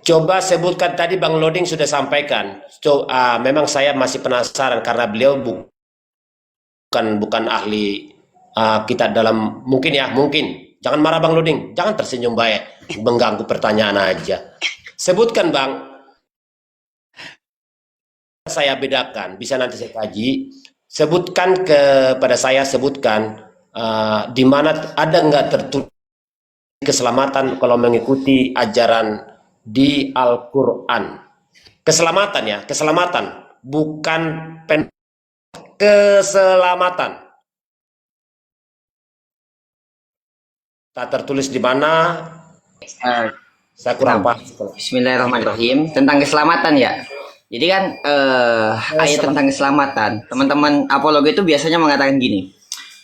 Coba sebutkan tadi Bang Loding sudah sampaikan. Memang saya masih penasaran karena beliau bukan ahli kita dalam mungkin ya mungkin. Jangan marah Bang Loding, jangan tersenyum baik, mengganggu pertanyaan aja. Sebutkan Bang, saya bedakan, bisa nanti saya kaji. Sebutkan kepada saya, sebutkan di mana ada nggak tertulis keselamatan kalau mengikuti ajaran di Al-Quran. Keselamatan ya, keselamatan, bukan keselamatan. Tak tertulis di mana, Eh, saya kurang nah, paham. Bismillahirrahmanirrahim. Tentang keselamatan ya. Jadi kan ayat tentang keselamatan, teman-teman apologi itu biasanya mengatakan gini.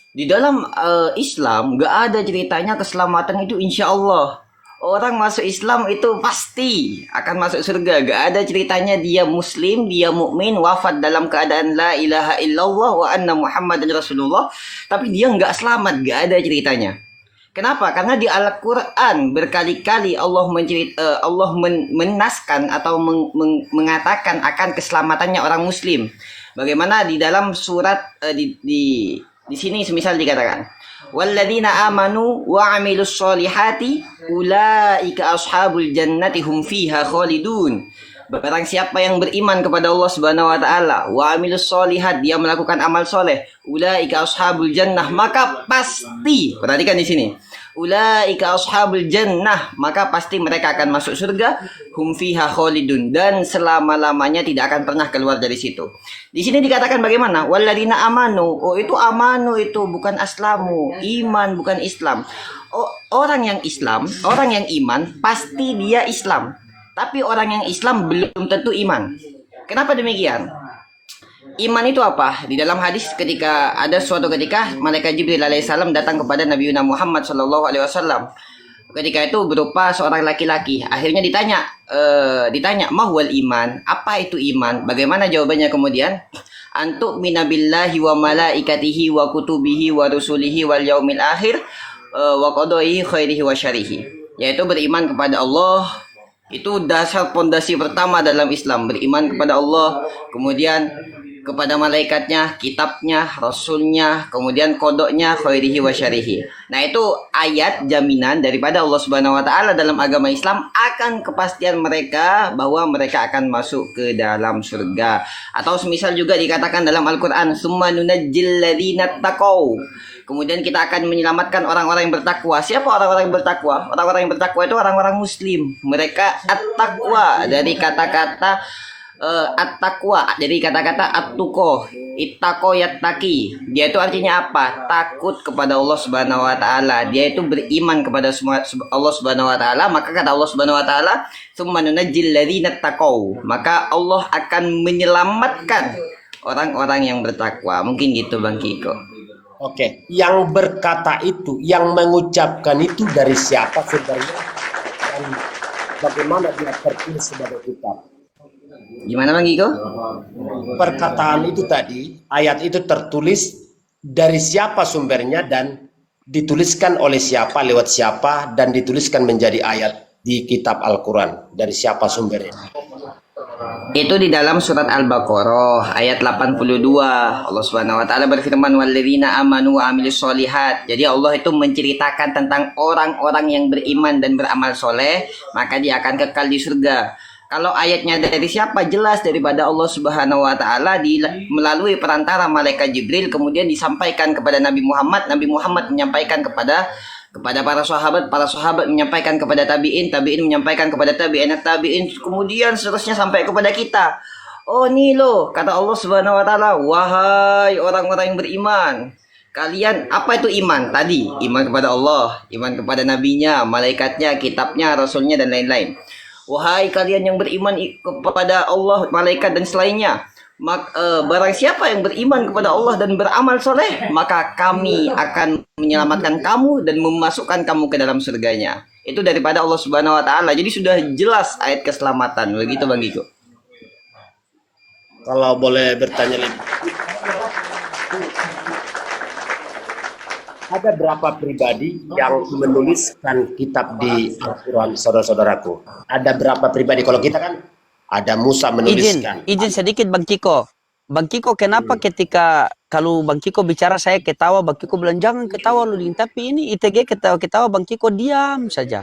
Di dalam Islam gak ada ceritanya keselamatan itu insya Allah. Orang masuk Islam itu pasti akan masuk surga. Gak ada ceritanya dia muslim, dia mukmin, wafat dalam keadaan la ilaha illallah wa anna muhammadan rasulullah, tapi dia nggak selamat. Gak ada ceritanya. Kenapa? Karena di Al-Quran berkali-kali Allah menaskan atau mengatakan akan keselamatannya orang Muslim. Bagaimana di dalam surat di sini semisal dikatakan, "Walladzina amanu wa 'amilus solihati ulaika ashabul jannati hum fiha khalidun." Barang siapa yang beriman kepada Allah Subhanahu wa taala, wa amilus solihat, dia melakukan amal soleh, ulaika ashabul jannah, maka pasti, perhatikan di sini. Ulaika ashabul jannah, maka pasti mereka akan masuk surga, hum fiha khalidun, dan selama-lamanya tidak akan pernah keluar dari situ. Di sini dikatakan bagaimana? Walladzina amanu. Oh, itu amanu itu bukan aslamu, iman bukan Islam. Oh, orang yang Islam, orang yang iman pasti dia Islam. Tapi orang yang Islam belum tentu iman. Kenapa demikian? Iman itu apa? Di dalam hadis ketika ada suatu ketika malaikat Jibril alaihissalam datang kepada Nabi Muhammad sallallahu alaihi wasallam. Ketika itu berupa seorang laki-laki. Akhirnya ditanya, mahwal iman? Apa itu iman? Bagaimana jawabannya kemudian? Antuk minabillahi wa malaikatihi wa kutubihi wa rusulihi wal yaumil akhir wa qadaihi khairihi wa syarihi. Yaitu beriman kepada Allah. Itu dasar pondasi pertama dalam Islam, beriman kepada Allah, kemudian kepada malaikatnya, kitabnya, rasulnya, kemudian kodoknya, khairihi wa syarihi. Nah, itu ayat jaminan daripada Allah Subhanahu wa taala dalam agama Islam akan kepastian mereka bahwa mereka akan masuk ke dalam surga. Atau semisal juga dikatakan dalam Al-Qur'an, "Tsumma nunajjil ladzina taqau." Kemudian kita akan menyelamatkan orang-orang yang bertakwa. Siapa orang-orang yang bertakwa? Orang-orang yang bertakwa itu orang-orang muslim. Mereka at-taqwa dari kata-kata at-taqwa, dari kata-kata at-tuqo, ittaqo yattaqi. Dia itu artinya apa? Takut kepada Allah Subhanahu wa taala. Dia itu beriman kepada Allah Subhanahu wa taala, maka kata Allah Subhanahu wa taala, "Tsumma nunajjil ladzina taqau." Maka Allah akan menyelamatkan orang-orang yang bertakwa. Mungkin gitu Bang Kiko. Oke, yang berkata itu, yang mengucapkan itu dari siapa sebenarnya dan bagaimana dia tertulis sebagai kitab? Gimana Bang Kiko? Perkataan itu tadi, ayat itu tertulis dari siapa sumbernya dan dituliskan oleh siapa, lewat siapa, dan dituliskan menjadi ayat di kitab Al-Quran. Dari siapa sumbernya? Itu di dalam surat Al-Baqarah ayat 82. Allah Subhanahu wa taala berfirman, "Walladzina amanu wa amilus solihat." Jadi Allah itu menceritakan tentang orang-orang yang beriman dan beramal soleh, maka dia akan kekal di surga. Kalau ayatnya dari siapa? Jelas daripada Allah Subhanahu wa taala melalui perantara malaikat Jibril, kemudian disampaikan kepada Nabi Muhammad. Nabi Muhammad menyampaikan kepada para sahabat menyampaikan kepada tabiin menyampaikan kepada tabiin, kemudian seterusnya sampai kepada kita. Oh, nih loh, kata Allah Subhanahu wa taala, "Wahai orang-orang yang beriman, kalian apa itu iman tadi? Iman kepada Allah, iman kepada nabinya, malaikatnya, kitabnya, rasulnya, dan lain-lain. Wahai kalian yang beriman kepada Allah, malaikat, dan selainnya, barang siapa yang beriman kepada Allah dan beramal soleh, maka kami akan menyelamatkan kamu dan memasukkan kamu ke dalam surganya." Itu daripada Allah Subhanahu wa taala. Jadi sudah jelas ayat keselamatan. Begitu Bang Giko. Kalau boleh bertanya lebih, ada berapa pribadi yang menuliskan kitab di Al-Quran, saudara-saudaraku? Ada berapa pribadi? Kalau kita kan ada Musa menuliskan. Izin sedikit Bang Kiko. Bang Kiko, kenapa ketika kalau Bang Kiko bicara saya ketawa, Bang Kiko bilang jangan ketawa Ludin, tapi ini ITG ketawa-ketawa, Bang Kiko diam saja.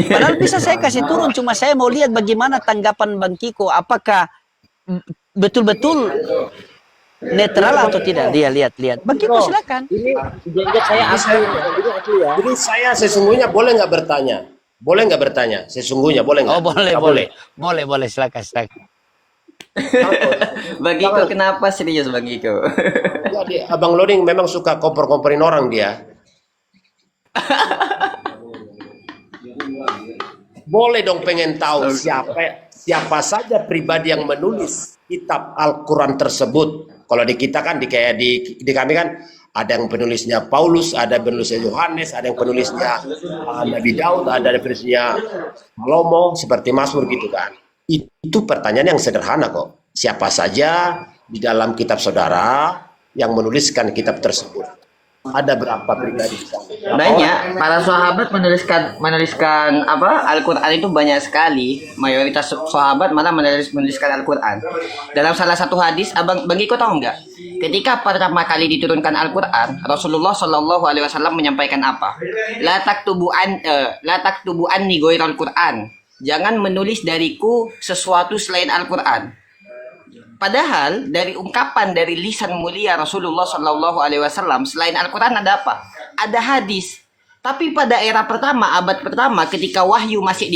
Padahal bisa saya kasih turun, cuma saya mau lihat bagaimana tanggapan Bang Kiko, apakah betul-betul netral atau tidak. Dia lihat. Bang Kiko silakan. Ini saya asli. Jadi saya sesungguhnya boleh nggak bertanya? Boleh nggak bertanya? Sesungguhnya boleh nggak? Oh boleh. Boleh silakan. Bang Iko kenapa serius Bang Iko? Jadi Abang Loding memang suka kompor-komporin orang dia. Boleh dong pengen tahu siapa saja pribadi yang menulis kitab Al-Quran tersebut. Kalau di kita kan di kami kan ada yang penulisnya Paulus, ada penulisnya Yohanes, ada yang penulisnya Nabi Daud, ada yang penulisnya Salomo seperti Mazmur gitu kan. Itu pertanyaan yang sederhana kok. Siapa saja di dalam kitab saudara yang menuliskan kitab tersebut? Ada berapa pribadi? Banyak. Para sahabat menuliskan apa? Al-Qur'an itu banyak sekali. Mayoritas sahabat malah menuliskan Al-Qur'an. Dalam salah satu hadis, Bang Iko tahu nggak? Ketika pertama kali diturunkan Al-Qur'an, Rasulullah Shallallahu alaihi wasallam menyampaikan apa? La taktubu anni ghairal Qur'an. Jangan menulis dariku sesuatu selain Al-Qur'an. Padahal dari ungkapan dari lisan mulia Rasulullah Shallallahu Alaihi Wasallam selain Al-Quran ada apa? Ada hadis. Tapi pada era pertama, abad pertama, ketika wahyu masih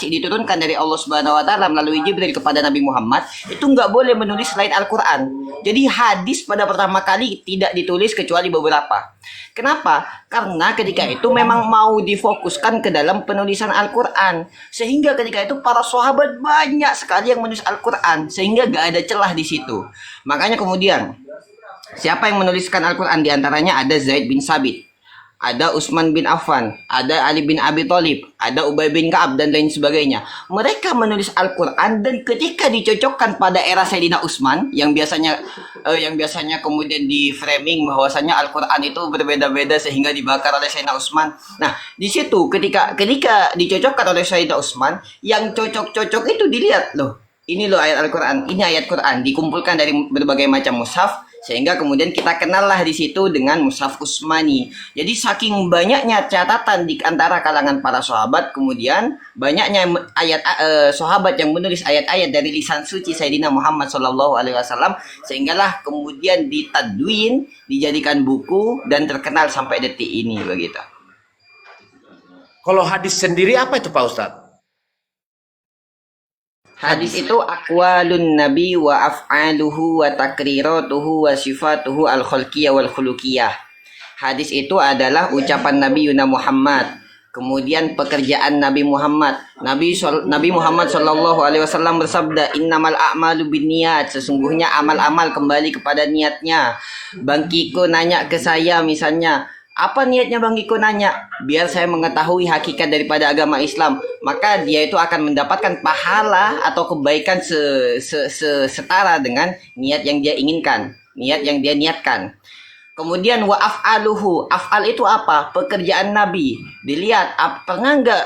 diturunkan dari Allah Subhanahu Wa Taala melalui Jibril kepada Nabi Muhammad, itu nggak boleh menulis selain Al-Quran. Jadi hadis pada pertama kali tidak ditulis kecuali beberapa. Kenapa? Karena ketika itu memang mau difokuskan ke dalam penulisan Al-Quran. Sehingga ketika itu para sahabat banyak sekali yang menulis Al-Quran. Sehingga gak ada celah di situ. Makanya kemudian, siapa yang menuliskan Al-Quran? Di antaranya ada Zaid bin Sabit, ada Utsman bin Affan, ada Ali bin Abi Thalib, ada Ubay bin Ka'ab dan lain sebagainya. Mereka menulis Al-Quran dan ketika dicocokkan pada era Sayyidina Utsman yang biasanya kemudian di framing bahwasanya Al-Quran itu berbeda-beda sehingga dibakar oleh Sayyidina Utsman. Nah, di situ ketika dicocokkan oleh Sayyidina Utsman, yang cocok-cocok itu dilihat loh. Ini loh ayat Al-Quran, ini ayat Quran dikumpulkan dari berbagai macam mushaf. Sehingga kemudian kita kenallah di situ dengan Mushaf Utsmani. Jadi saking banyaknya catatan di antara kalangan para sahabat, kemudian banyaknya sahabat yang menulis ayat-ayat dari lisan suci Sayyidina Muhammad Shallallahu Alaihi Wasallam, sehinggalah kemudian ditadwin, dijadikan buku dan terkenal sampai detik ini begitu. Kalau hadis sendiri apa itu Pak Ustadz? Hadis itu aqwalun nabi wa af'aluhu wa takriratuhu wa sifatuhu al-khalqiyah wal khuluqiyah. Hadis itu adalah ucapan Nabi Yuna Muhammad, kemudian pekerjaan Nabi Muhammad. Nabi Muhammad Shallallahu Alaihi Wasallam bersabda, innamal a'malu binniyat, sesungguhnya amal-amal kembali kepada niatnya. Bang Kiko nanya ke saya misalnya, apa niatnya Bang Iko nanya? Biar saya mengetahui hakikat daripada agama Islam. Maka dia itu akan mendapatkan pahala atau kebaikan setara dengan niat yang dia inginkan, niat yang dia niatkan. Kemudian wa af'aluhu, af'al itu apa? Pekerjaan Nabi. Dilihat, pernah nggak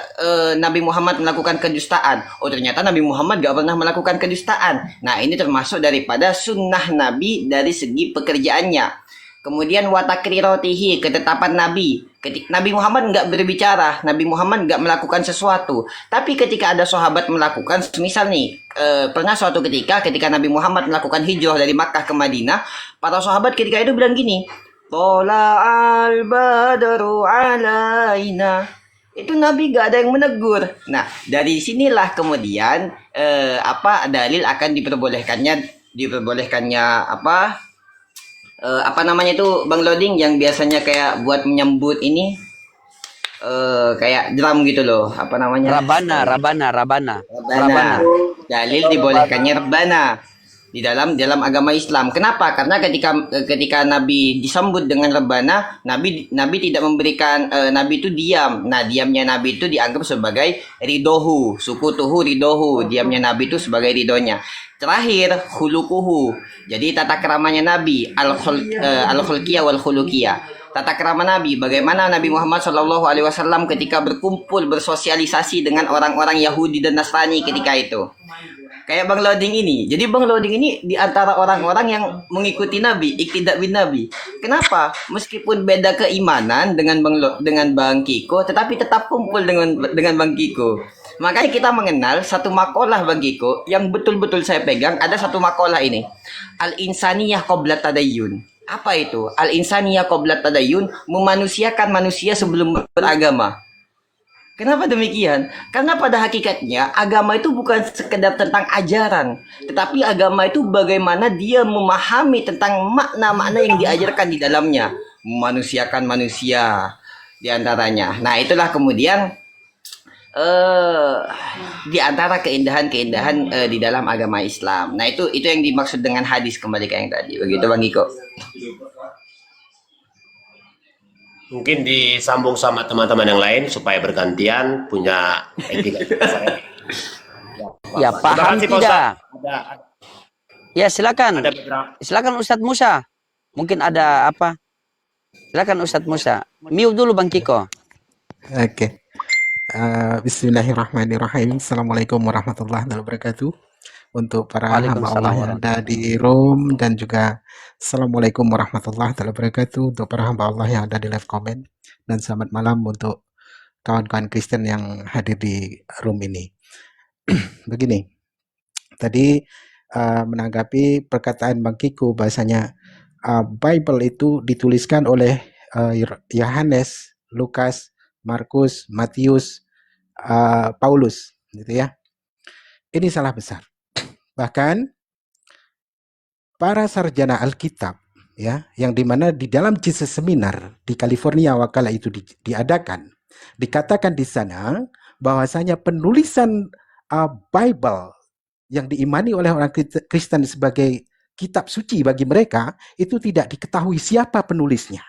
Nabi Muhammad melakukan kedustaan? Oh ternyata Nabi Muhammad nggak pernah melakukan kedustaan. Nah ini termasuk daripada sunnah Nabi dari segi pekerjaannya. Kemudian watakrirotihi, ketetapan Nabi. Nabi Muhammad nggak berbicara, Nabi Muhammad nggak melakukan sesuatu. Tapi ketika ada sahabat melakukan, misal nih, pernah suatu ketika Nabi Muhammad melakukan hijrah dari Makkah ke Madinah, para sahabat ketika itu bilang gini, Tola'al badru alaina. Itu Nabi nggak ada yang menegur. Nah, dari sinilah kemudian dalil akan diperbolehkannya apa namanya itu Bang Loading yang biasanya kayak buat menyambut ini kayak drum gitu loh, apa namanya? Rabana. Dalil dibolehkannya rebana. di dalam agama Islam. Kenapa? Karena ketika Nabi disambut dengan rebana, Nabi tidak memberikan Nabi itu diam. Nah, diamnya Nabi itu dianggap sebagai ridohu, sukutuhu ridohu. Diamnya Nabi itu sebagai ridonya. Terakhir, khuluquhu. Jadi tata keramanya Nabi, al-khulqiyah wal khuluqiyah. Tata kerama Nabi, bagaimana Nabi Muhammad SAW ketika berkumpul bersosialisasi dengan orang-orang Yahudi dan Nasrani ketika itu. Kayak Bang Loading ini. Jadi Bang Loading ini di antara orang-orang yang mengikuti Nabi, iktidak bin Nabi. Kenapa? Meskipun beda keimanan dengan Bang Kiko, tetapi tetap kumpul dengan Bang Kiko. Makanya kita mengenal satu makalah Bang Kiko yang betul-betul saya pegang. Ada satu makalah ini. Al-Insaniyah Qabla Tadayyun. Apa itu? Al-Insaniyah Qabla Tadayyun, memanusiakan manusia sebelum beragama. Kenapa demikian? Karena pada hakikatnya agama itu bukan sekedar tentang ajaran, tetapi agama itu bagaimana dia memahami tentang makna-makna yang diajarkan di dalamnya, memanusiakan manusia di antaranya. Nah, itulah kemudian di antara keindahan-keindahan di dalam agama Islam. Nah, itu yang dimaksud dengan hadis, kembali ke yang tadi. Begitu Bang Iko. Mungkin disambung sama teman-teman yang lain supaya bergantian punya etika. Ya, paham Terima kasih, Pak tidak? Ustaz. Ya, silakan. Ada beberapa. Silakan Ustadz Musa. Mungkin ada apa? Silakan Ustadz Musa. Mute dulu Bang Kiko. Oke. Bismillahirrahmanirrahim. Assalamualaikum warahmatullahi wabarakatuh. Untuk para hamba Waalaikumsalam Allah yang ada di room, dan juga Assalamualaikum warahmatullahi wabarakatuh untuk para hamba Allah yang ada di live comment, dan selamat malam untuk kawan-kawan Kristen yang hadir di room ini. Begini, tadi menanggapi perkataan Bang Kiko bahasanya Bible itu dituliskan oleh Yohanes, Lukas, Markus, Matius, Paulus, gitu ya. Ini salah besar. Bahkan para sarjana Alkitab, ya, yang dimana di dalam Jesus Seminar di California wakala itu diadakan, dikatakan di sana bahwasanya penulisan Bible yang diimani oleh orang Kristen sebagai kitab suci bagi mereka itu tidak diketahui siapa penulisnya.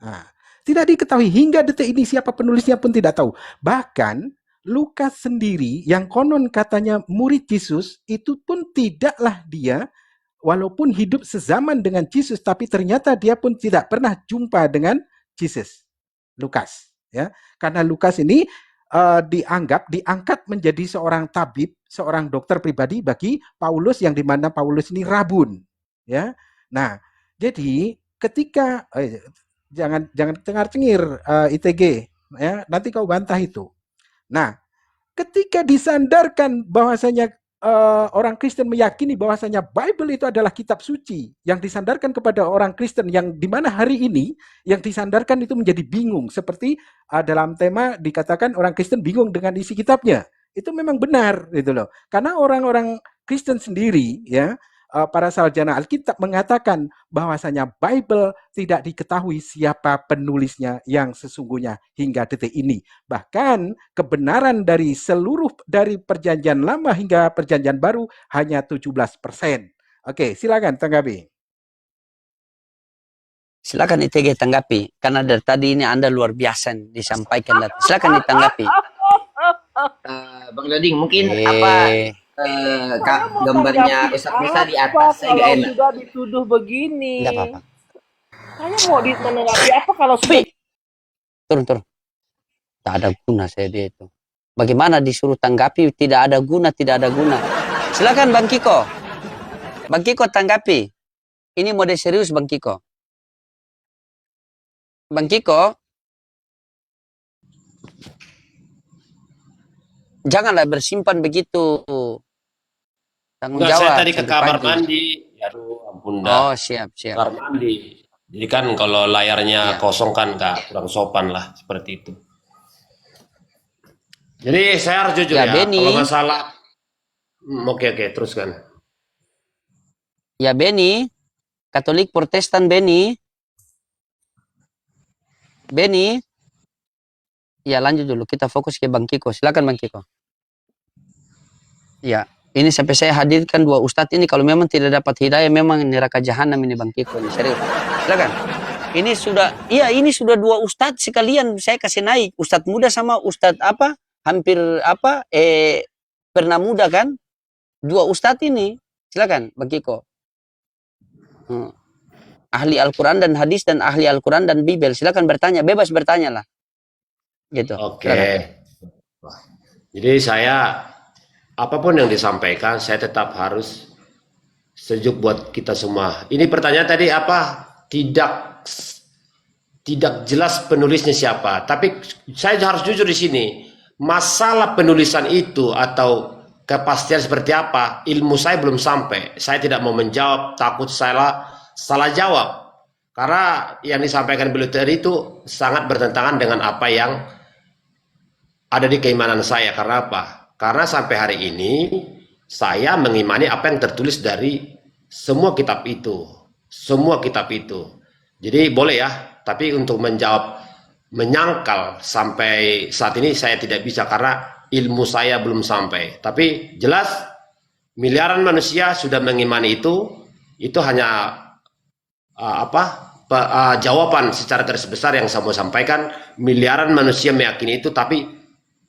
Nah, tidak diketahui hingga detik ini siapa penulisnya pun tidak tahu. Bahkan Lukas sendiri yang konon katanya murid Yesus itu pun tidaklah dia, walaupun hidup sezaman dengan Yesus, tapi ternyata dia pun tidak pernah jumpa dengan Yesus. Lukas, ya, karena Lukas ini diangkat menjadi seorang tabib, seorang dokter pribadi bagi Paulus, yang dimana Paulus ini rabun, ya. Nah, jadi ketika jangan cengar-cengir ITG, ya, nanti kau bantah itu. Nah, ketika disandarkan bahwasanya orang Kristen meyakini bahwasanya Bible itu adalah kitab suci yang disandarkan kepada orang Kristen, yang dimana hari ini yang disandarkan itu menjadi bingung, seperti dalam tema dikatakan orang Kristen bingung dengan isi kitabnya. Itu memang benar, gitu loh. Karena orang-orang Kristen sendiri, ya, para sarjana Alkitab mengatakan bahwasanya Bible tidak diketahui siapa penulisnya yang sesungguhnya hingga detik ini. Bahkan kebenaran dari perjanjian lama hingga perjanjian baru hanya 17%. Oke, silakan tanggapi. Silakan ITG tanggapi. Karena dari tadi ini Anda luar biasa disampaikan. Silakan ditanggapi. Bang Loading, mungkin gambarnya Ustaz Musa di atas, saya nggak enak. Sudah dituduh begini. Enggak apa-apa. Saya mau menanggapi apa kalau sudah Turun. Tak ada guna saya dia itu. Bagaimana disuruh tanggapi tidak ada guna. Silakan Bang Kiko. Bang Kiko tanggapi. Ini mode serius Bang Kiko. Bang Kiko. Janganlah bersimpan begitu. Tanggung jawab. Saya tadi ke kamar mandi. Aduh, ampun dah. Oh, siap. Kamar mandi. Jadi kan kalau layarnya kosong kan kurang sopan lah, seperti itu. Jadi saya harus jujur ya, Benny. kalau masalah oke, teruskan. Ya Benny, Katolik Protestan Benny. Ya lanjut dulu, kita fokus ke Bang Kiko. Silakan Bang Kiko. Ya, Ini sampai saya hadirkan 2 ustadz ini, kalau memang tidak dapat hidayah memang neraka jahanam ini Bang Kiko ini, serius. Silakan. Ini sudah, iya ini sudah 2 ustadz sekalian saya kasih naik, ustadz muda sama ustadz apa, hampir apa, pernah muda kan, 2 ustadz ini, silakan Bang Kiko. Ahli Al-Quran dan hadis dan ahli Al-Quran dan Bibel, silakan bertanya, bebas bertanya lah, gitu. Oke. Silakan. Jadi saya apapun yang disampaikan saya tetap harus sejuk buat kita semua. Ini pertanyaan tadi apa? Tidak jelas penulisnya siapa. Tapi saya harus jujur di sini. Masalah penulisan itu atau kepastian seperti apa, ilmu saya belum sampai. Saya tidak mau menjawab, takut salah jawab. Karena yang disampaikan beliau tadi itu sangat bertentangan dengan apa yang ada di keimanan saya. Karena apa? Karena sampai hari ini saya mengimani apa yang tertulis dari semua kitab itu. Semua kitab itu. Jadi boleh ya, tapi untuk menyangkal sampai saat ini saya tidak bisa karena ilmu saya belum sampai. Tapi jelas miliaran manusia sudah mengimani itu hanya jawaban secara garis besar yang saya mau sampaikan. Miliaran manusia meyakini itu, tapi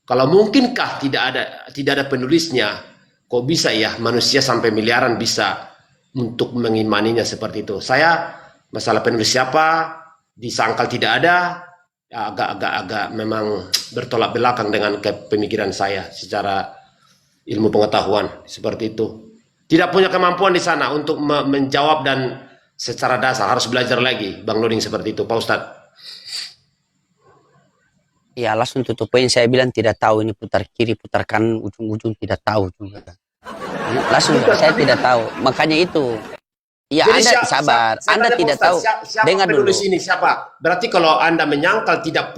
kalau mungkinkah tidak ada penulisnya, kok bisa ya manusia sampai miliaran bisa untuk mengimaninya seperti itu? Saya masalah penulis siapa disangkal tidak ada, agak memang bertolak belakang dengan pemikiran saya secara ilmu pengetahuan seperti itu. Tidak punya kemampuan di sana untuk menjawab dan secara dasar harus belajar lagi, Bang Nuding seperti itu, Pak Ustadz. Ya langsung tutup poin, saya bilang tidak tahu, ini putar kiri putar kanan ujung-ujung tidak tahu juga. Langsung saya tidak tahu, makanya itu. Ya Jadi Anda sabar, Anda tidak tahu. Siapa Dengar dulu. penulis ini siapa? Berarti kalau Anda menyangkal tidak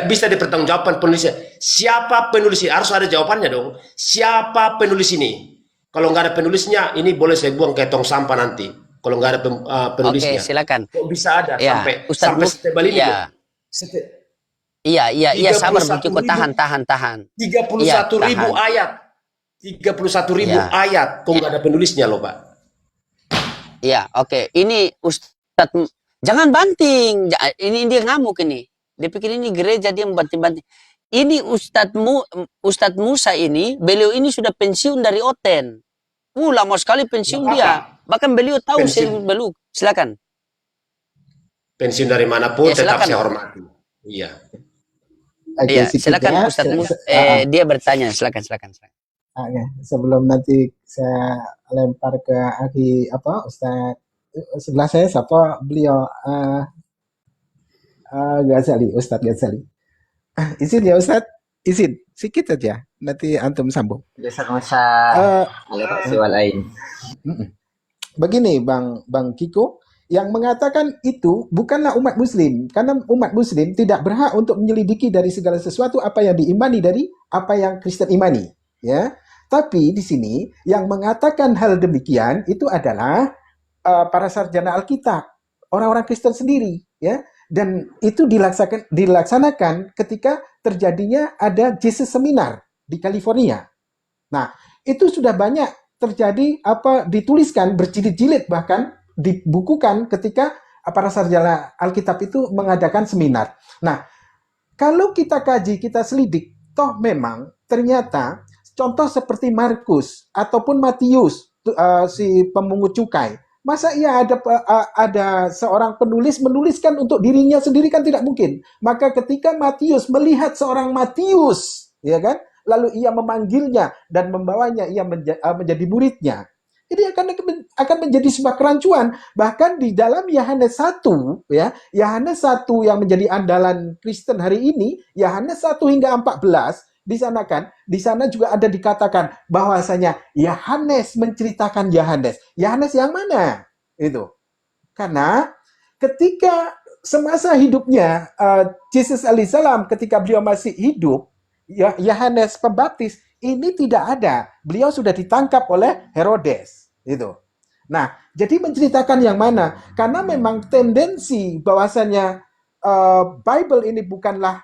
bisa dipertanggungjawabkan penulisnya. Siapa penulis ini? Harus ada jawabannya dong. Siapa penulis ini? Kalau nggak ada penulisnya, ini boleh saya buang ke tong sampah nanti. Kalau nggak ada penulisnya. Oke, silakan. Kok bisa ada Ya, sampai setebal ini? Ya. Iya, sabar Bang Kiko, tahan. 31.000 ayat. 31.000 ayat. Kok nggak ada penulisnya loh, Pak? Iya, oke. Ini Ustadz, jangan banting. Ini dia ngamuk ini. Dia pikir ini gereja, dia banting-banting. Ini Ustadz Musa ini, beliau ini sudah pensiun dari Oten. Lama sekali pensiun dia. Bahkan beliau tahu beliau. Silakan. Pensiun dari manapun Ya, tetap silakan. saya hormati. Iya. Iya, silakan Ustadz Musa. Dia bertanya, silakan. Sebelum nanti saya lempar ke Aki Ustadz sebelah saya siapa beliau Ghazali, Ustadz Ghazali. Izin ya Ustadz, izin sedikit saja, nanti antum sambung. Ustaz Musa Begini Bang Kiko, yang mengatakan itu bukanlah umat muslim, karena umat muslim tidak berhak untuk menyelidiki dari segala sesuatu apa yang diimani dari apa yang Kristen imani, ya. Tapi di sini yang mengatakan hal demikian itu adalah para sarjana Alkitab, orang-orang Kristen sendiri, ya. Dan itu dilaksanakan ketika terjadinya ada Jesus Seminar di California. Nah, itu sudah banyak terjadi dituliskan berjilid-jilid, bahkan dibukukan ketika para sarjana Alkitab itu mengadakan seminar. Nah, kalau kita kaji, kita selidik, toh memang ternyata contoh seperti Markus ataupun Matius, si pemungut cukai, masa ia ada seorang penulis menuliskan untuk dirinya sendiri, kan tidak mungkin. Maka ketika Matius melihat seorang Matius, ya kan, lalu ia memanggilnya dan membawanya ia menjadi muridnya, ini akan menjadi sebuah kerancuan. Bahkan di dalam Yohanes 1, ya, Yohanes 1 yang menjadi andalan Kristen hari ini, Yohanes 1 hingga 14, di sana juga ada dikatakan bahwasanya Yohanes menceritakan Yohanes. Yohanes yang mana? Itu. Karena ketika semasa hidupnya Yesus alaihissalam, ketika beliau masih hidup, Yohanes Pembaptis ini tidak ada. Beliau sudah ditangkap oleh Herodes. Itu. Nah, jadi menceritakan yang mana? Karena memang tendensi bahwasannya Bible ini bukanlah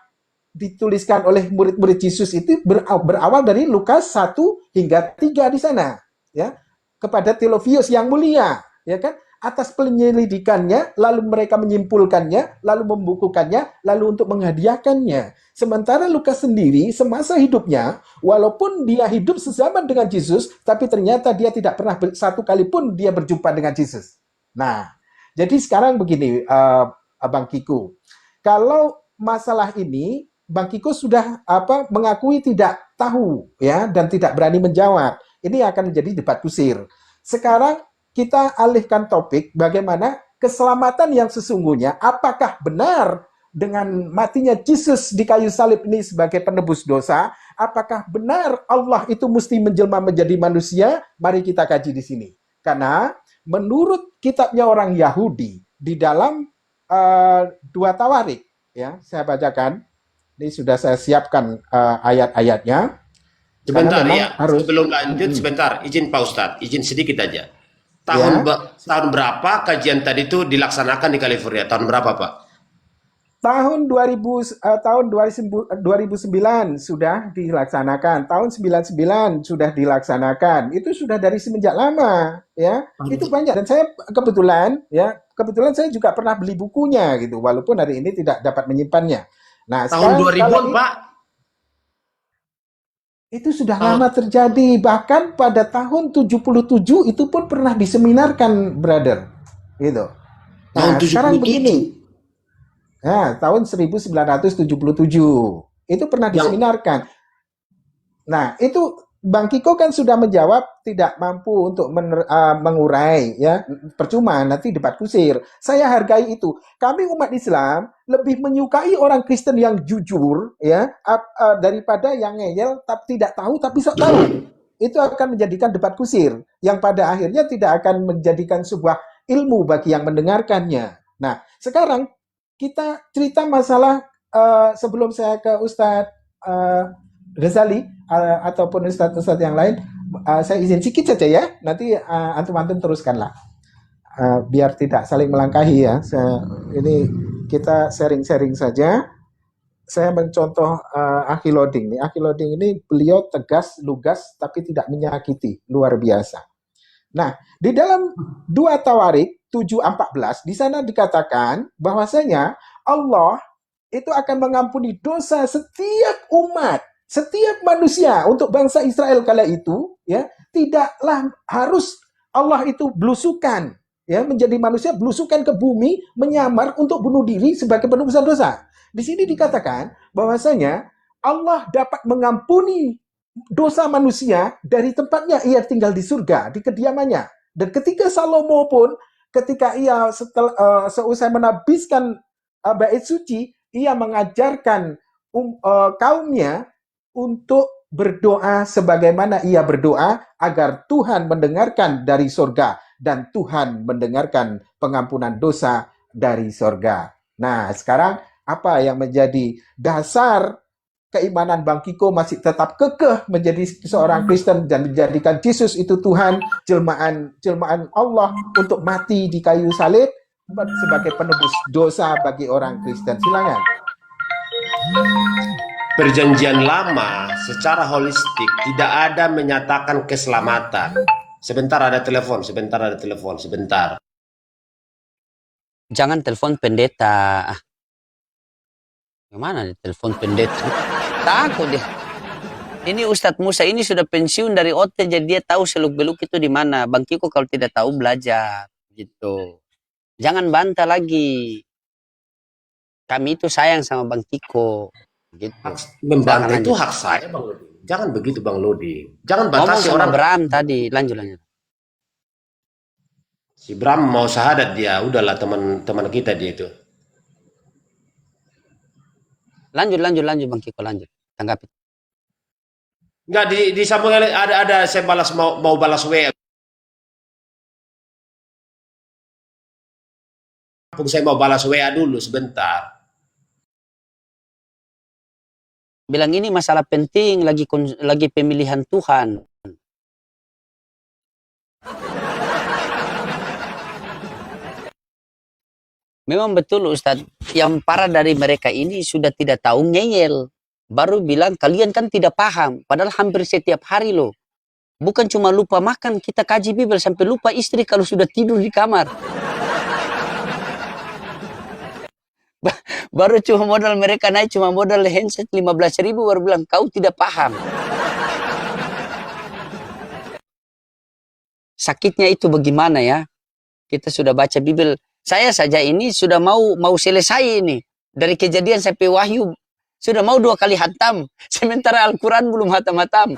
dituliskan oleh murid-murid Yesus itu berawal dari Lukas 1 hingga 3 di sana, ya. Kepada Theophilus yang mulia, ya kan? Atas penyelidikannya, lalu mereka menyimpulkannya, lalu membukukannya, lalu untuk menghadiahkannya. Sementara Lukas sendiri semasa hidupnya, walaupun dia hidup sezaman dengan Yesus, tapi ternyata dia tidak pernah satu kali pun dia berjumpa dengan Yesus. Nah, jadi sekarang begini, Bang Kiko, kalau masalah ini Bang Kiko sudah mengakui tidak tahu, ya, dan tidak berani menjawab. Ini akan menjadi debat kusir. Sekarang kita alihkan topik bagaimana keselamatan yang sesungguhnya. Apakah benar dengan matinya Yesus di kayu salib ini sebagai penebus dosa? Apakah benar Allah itu mesti menjelma menjadi manusia? Mari kita kaji di sini. Karena menurut kitabnya orang Yahudi di dalam 2 Tawarik, ya, saya bacakan. Ini sudah saya siapkan ayat-ayatnya. Sebentar ya, harus, sebelum lanjut sebentar, izin Pak Ustadz, izin sedikit aja. Ya. Tahun berapa kajian tadi itu dilaksanakan di California? Tahun berapa, Pak? Tahun 2009 sudah dilaksanakan, tahun 99 sudah dilaksanakan. Itu sudah dari semenjak lama, ya. Itu banyak, dan saya kebetulan saya juga pernah beli bukunya gitu, walaupun hari ini tidak dapat menyimpannya. Nah, tahun 2000-an, Pak. Itu sudah lama terjadi, bahkan pada tahun 77 itu pun pernah diseminarkan, brother. Gitu. Nah, Tahun sekarang 77. begini. Nah, tahun 1977 itu pernah diseminarkan. Nah, itu Bang Kiko kan sudah menjawab tidak mampu untuk mengurai, ya, percuma nanti debat kusir. Saya hargai itu. Kami umat Islam lebih menyukai orang Kristen yang jujur, ya, daripada yang ngeyel tapi tidak tahu tapi sok tahu. Itu akan menjadikan debat kusir yang pada akhirnya tidak akan menjadikan sebuah ilmu bagi yang mendengarkannya. Nah, sekarang kita cerita masalah sebelum saya ke Ustadz Ghazali ataupun ustadz-ustadz yang lain, saya izin sedikit saja ya, nanti antum-antum teruskanlah, biar tidak saling melangkahi ya. Ini kita sharing-sharing saja. Saya mencontoh Akhiloding. Akhiloding ini beliau tegas, lugas, tapi tidak menyakiti, luar biasa. Nah, di dalam 2 Tawarik 7:14 di sana dikatakan bahwasanya Allah itu akan mengampuni dosa setiap umat, setiap manusia. Untuk bangsa Israel kala itu, ya, tidaklah harus Allah itu belusukan, ya, menjadi manusia belusukan ke bumi, menyamar untuk bunuh diri sebagai penebusan dosa. Di sini dikatakan bahwasanya Allah dapat mengampuni dosa manusia dari tempatnya ia tinggal di surga, di kediamannya. Dan ketika Salomo pun, ketika ia seusai menabiskan bait suci, ia mengajarkan kaumnya untuk berdoa sebagaimana ia berdoa agar Tuhan mendengarkan dari surga dan Tuhan mendengarkan pengampunan dosa dari surga. Nah, sekarang apa yang menjadi dasar keimanan Bang Kiko masih tetap kekeh menjadi seorang Kristen dan menjadikan Yesus itu Tuhan, jelmaan Allah untuk mati di kayu salib sebagai penebus dosa bagi orang Kristen. Silakan. Perjanjian lama secara holistik tidak ada menyatakan keselamatan. Sebentar ada telepon. Jangan telepon pendeta. Gimana nih telepon pendeta? Takut deh. Ini Ustadz Musa ini sudah pensiun dari OT, jadi dia tahu seluk-beluk itu di mana. Bang Kiko kalau tidak tahu belajar gitu. Jangan bantah lagi. Kami itu sayang sama Bang Kiko. Gitu. Membantah itu hak saya, Bang Lodi. Jangan begitu, Bang Lodi. Jangan batasi orang. Bram tadi, lanjut. Si Bram mau syahadat dia, udahlah teman kita dia itu. Lanjut Bang Kiko, lanjut. Tanggapi. Enggak di sambung ada saya balas mau balas WA. Saya mau balas WA dulu sebentar. Bilang ini masalah penting, lagi pemilihan Tuhan. Memang betul Ustadz, yang parah dari mereka ini sudah tidak tahu ngeyel. Baru bilang kalian kan tidak paham, padahal hampir setiap hari loh. Bukan cuma lupa makan, kita kaji Bible sampai lupa istri kalau sudah tidur di kamar. Baru cuma modal mereka naik, cuma modal handset 15.000 baru bilang kau tidak paham. Sakitnya itu bagaimana ya? Kita sudah baca Bible. Saya saja ini sudah mau selesai ini. Dari Kejadian sampai Wahyu. Sudah mau 2 kali hatam. Sementara Al-Quran belum hatam-hatam.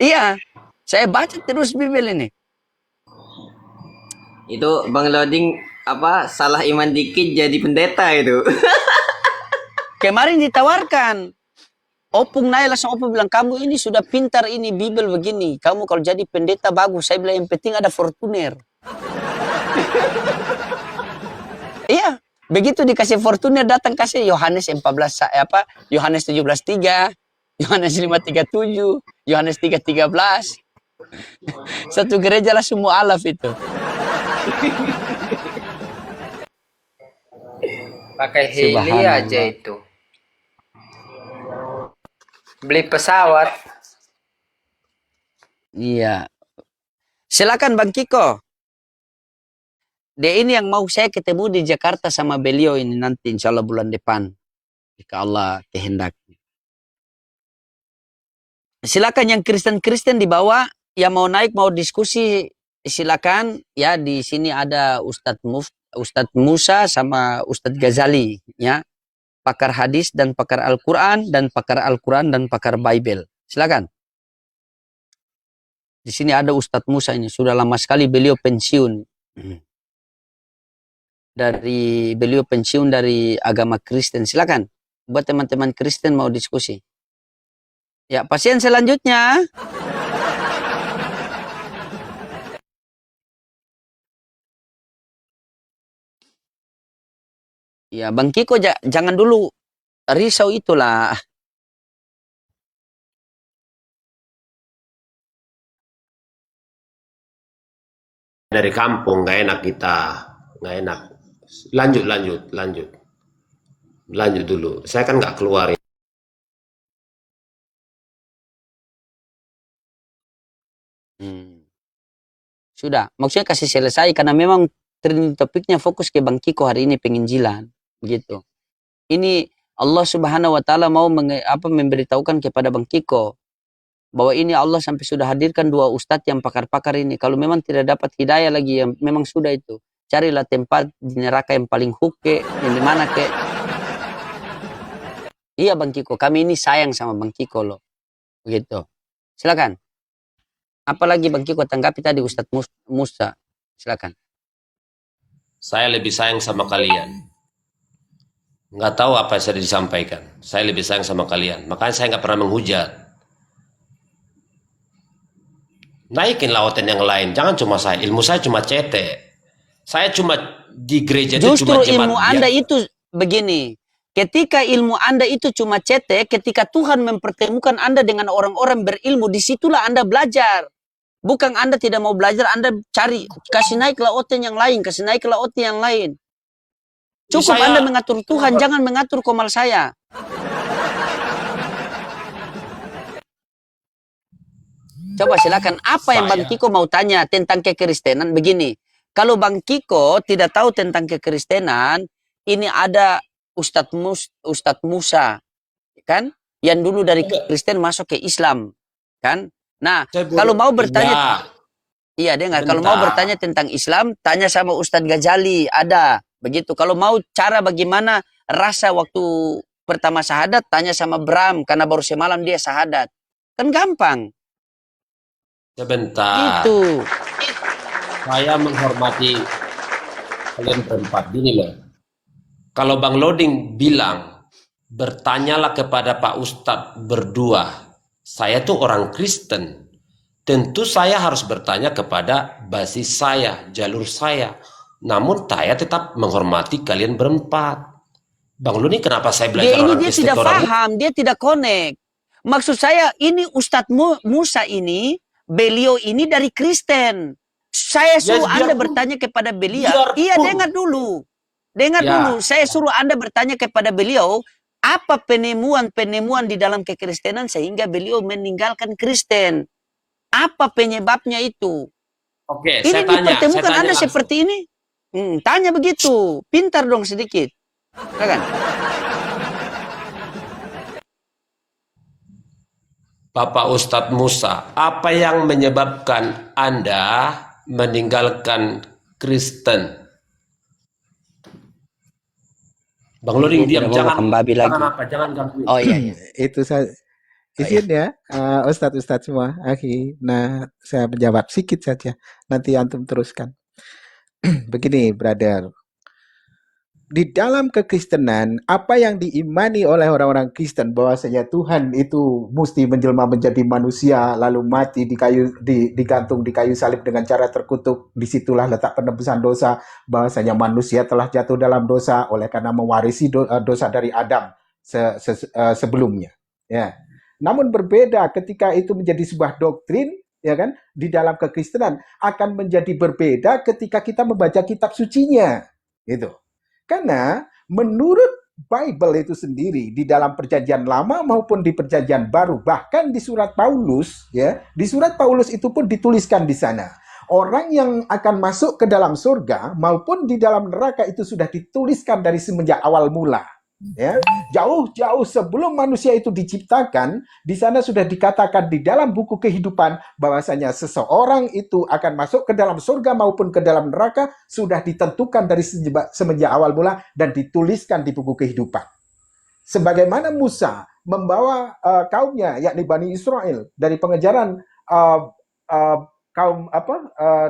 Iya. Saya baca terus Bible ini. Itu Bang Loading salah iman dikit jadi pendeta itu. Kemarin ditawarkan. Opung naik langsung Opung bilang, kamu ini sudah pintar ini Bible begini. Kamu kalau jadi pendeta bagus. Saya bilang yang penting ada Fortuner. Iya. Begitu dikasih Fortuner datang kasih Yohanes 14 Yohanes 17:3, Yohanes 5:37, Yohanes 3:13. Satu gereja lah semua alaf itu. Pakai heli aja itu. Beli pesawat. Iya. Silakan Bang Kiko. Dia ini yang mau saya ketemu di Jakarta sama beliau ini nanti insya Allah bulan depan. Jika Allah kehendaki. Silakan yang Kristen-Kristen di bawah yang mau naik mau diskusi silakan ya. Di sini ada Ustadz Musa sama Ustadz Ghazali ya. Pakar hadis dan pakar Al-Quran dan pakar Al-Quran dan pakar Bible. Silakan. Di sini ada Ustadz Musa ini sudah lama sekali beliau pensiun. Beliau pensiun dari agama Kristen. Silakan. Buat teman-teman Kristen mau diskusi. Ya, pasien selanjutnya. Ya, Bang Kiko jangan dulu risau itulah. Dari kampung nggak enak kita, nggak enak. Lanjut dulu. Saya kan nggak keluar. Sudah, maksudnya kasih selesai karena memang trending topiknya fokus ke Bang Kiko hari ini penginjilan, begitu. Ini Allah Subhanahu wa taala mau memberitahukan kepada Bang Kiko bahwa ini Allah sampai sudah hadirkan 2 ustadz yang pakar-pakar ini. Kalau memang tidak dapat hidayah lagi yang memang sudah itu. Carilah tempat di neraka yang paling huke, yang di mana ke. Iya Bang Kiko, kami ini sayang sama Bang Kiko loh. Begitu. Silakan. Apalagi Bang Kiko tanggapi tadi Ustadz Musa. Silakan. Saya lebih sayang sama kalian. Nggak tahu apa yang sudah disampaikan. Saya lebih sayang sama kalian. Makanya saya nggak pernah menghujat. Naikin lautan yang lain. Jangan cuma saya. Ilmu saya cuma cetek. Saya cuma di gereja itu Justru cuma jemaat ilmu Anda biasa. itu begini. Ketika ilmu Anda itu cuma cetek, ketika Tuhan mempertemukan Anda dengan orang-orang berilmu, disitulah Anda belajar. Bukan Anda tidak mau belajar, Anda cari, kasih naik lautan yang lain, kasih naik lautan yang lain. Cukup Anda mengatur Tuhan, jangan mengatur komal saya. Coba silakan, apa yang Bang Kiko mau tanya tentang kekristenan? Begini, kalau Bang Kiko tidak tahu tentang kekristenan, ini ada Ustadz Musa, kan? Yang dulu dari Kristen masuk ke Islam, kan? Nah, kalau mau bertanya, iya dengar. Kalau mau bertanya tentang Islam, tanya sama Ustadz Ghazali, ada. Begitu. Kalau mau cara bagaimana rasa waktu pertama syahadat, tanya sama Bram, karena baru semalam dia syahadat. Kan gampang. Sebentar. Itu. Saya menghormati kalian berempat. Gini loh. Kalau Bang Loading bilang, bertanyalah kepada Pak Ustadz berdua. Saya tuh orang Kristen. Tentu saya harus bertanya kepada basis saya, jalur saya. Namun saya tetap menghormati kalian berempat. Bang Loading kenapa saya belajar orang Dia Kristen? tidak paham, dia tidak connect. Maksud saya ini Ustadz Musa ini, beliau ini dari Kristen. Saya suruh Anda biarpun bertanya kepada beliau. Iya, biarpun dengar dulu. Dengar ya dulu. Saya suruh Anda bertanya kepada beliau, apa penemuan-penemuan di dalam kekristenan sehingga beliau meninggalkan Kristen? Apa penyebabnya itu? oke, Ini saya dipertemukan tanya Anda langsung. seperti ini. Tanya begitu. Pintar dong sedikit. Ya kan? Bapak Ustadz Musa, apa yang menyebabkan Anda meninggalkan Kristen? Bang Luring, Dia diam, tidak mau jangan makan babi lagi. jangan gangguin. Oh iya, iya. Itu saya Oh, iya. izin ya, Ustadz-Ustadz semua, akhi. Nah, saya menjawab sedikit saja. Nanti antum teruskan. Begini, brother. Di dalam kekristenan, apa yang diimani oleh orang-orang Kristen bahwasanya Tuhan itu mesti menjelma menjadi manusia, lalu mati digantung di kayu salib dengan cara terkutuk. Disitulah letak penebusan dosa, bahwasanya manusia telah jatuh dalam dosa oleh karena mewarisi dosa dari Adam sebelumnya. Ya. Namun berbeda ketika itu menjadi sebuah doktrin, ya kan? Di dalam kekristenan akan menjadi berbeda ketika kita membaca kitab sucinya, gitu. Karena menurut Bible itu sendiri di dalam perjanjian lama maupun di perjanjian baru, bahkan di surat Paulus, ya, di surat Paulus itu pun dituliskan di sana. Orang yang akan masuk ke dalam surga maupun di dalam neraka itu sudah dituliskan dari semenjak awal mula. Ya, jauh-jauh sebelum manusia itu diciptakan, di sana sudah dikatakan di dalam buku kehidupan bahwasanya seseorang itu akan masuk ke dalam surga maupun ke dalam neraka sudah ditentukan dari semenjak awal mula dan dituliskan di buku kehidupan. Sebagaimana Musa membawa kaumnya yakni Bani Israel dari pengejaran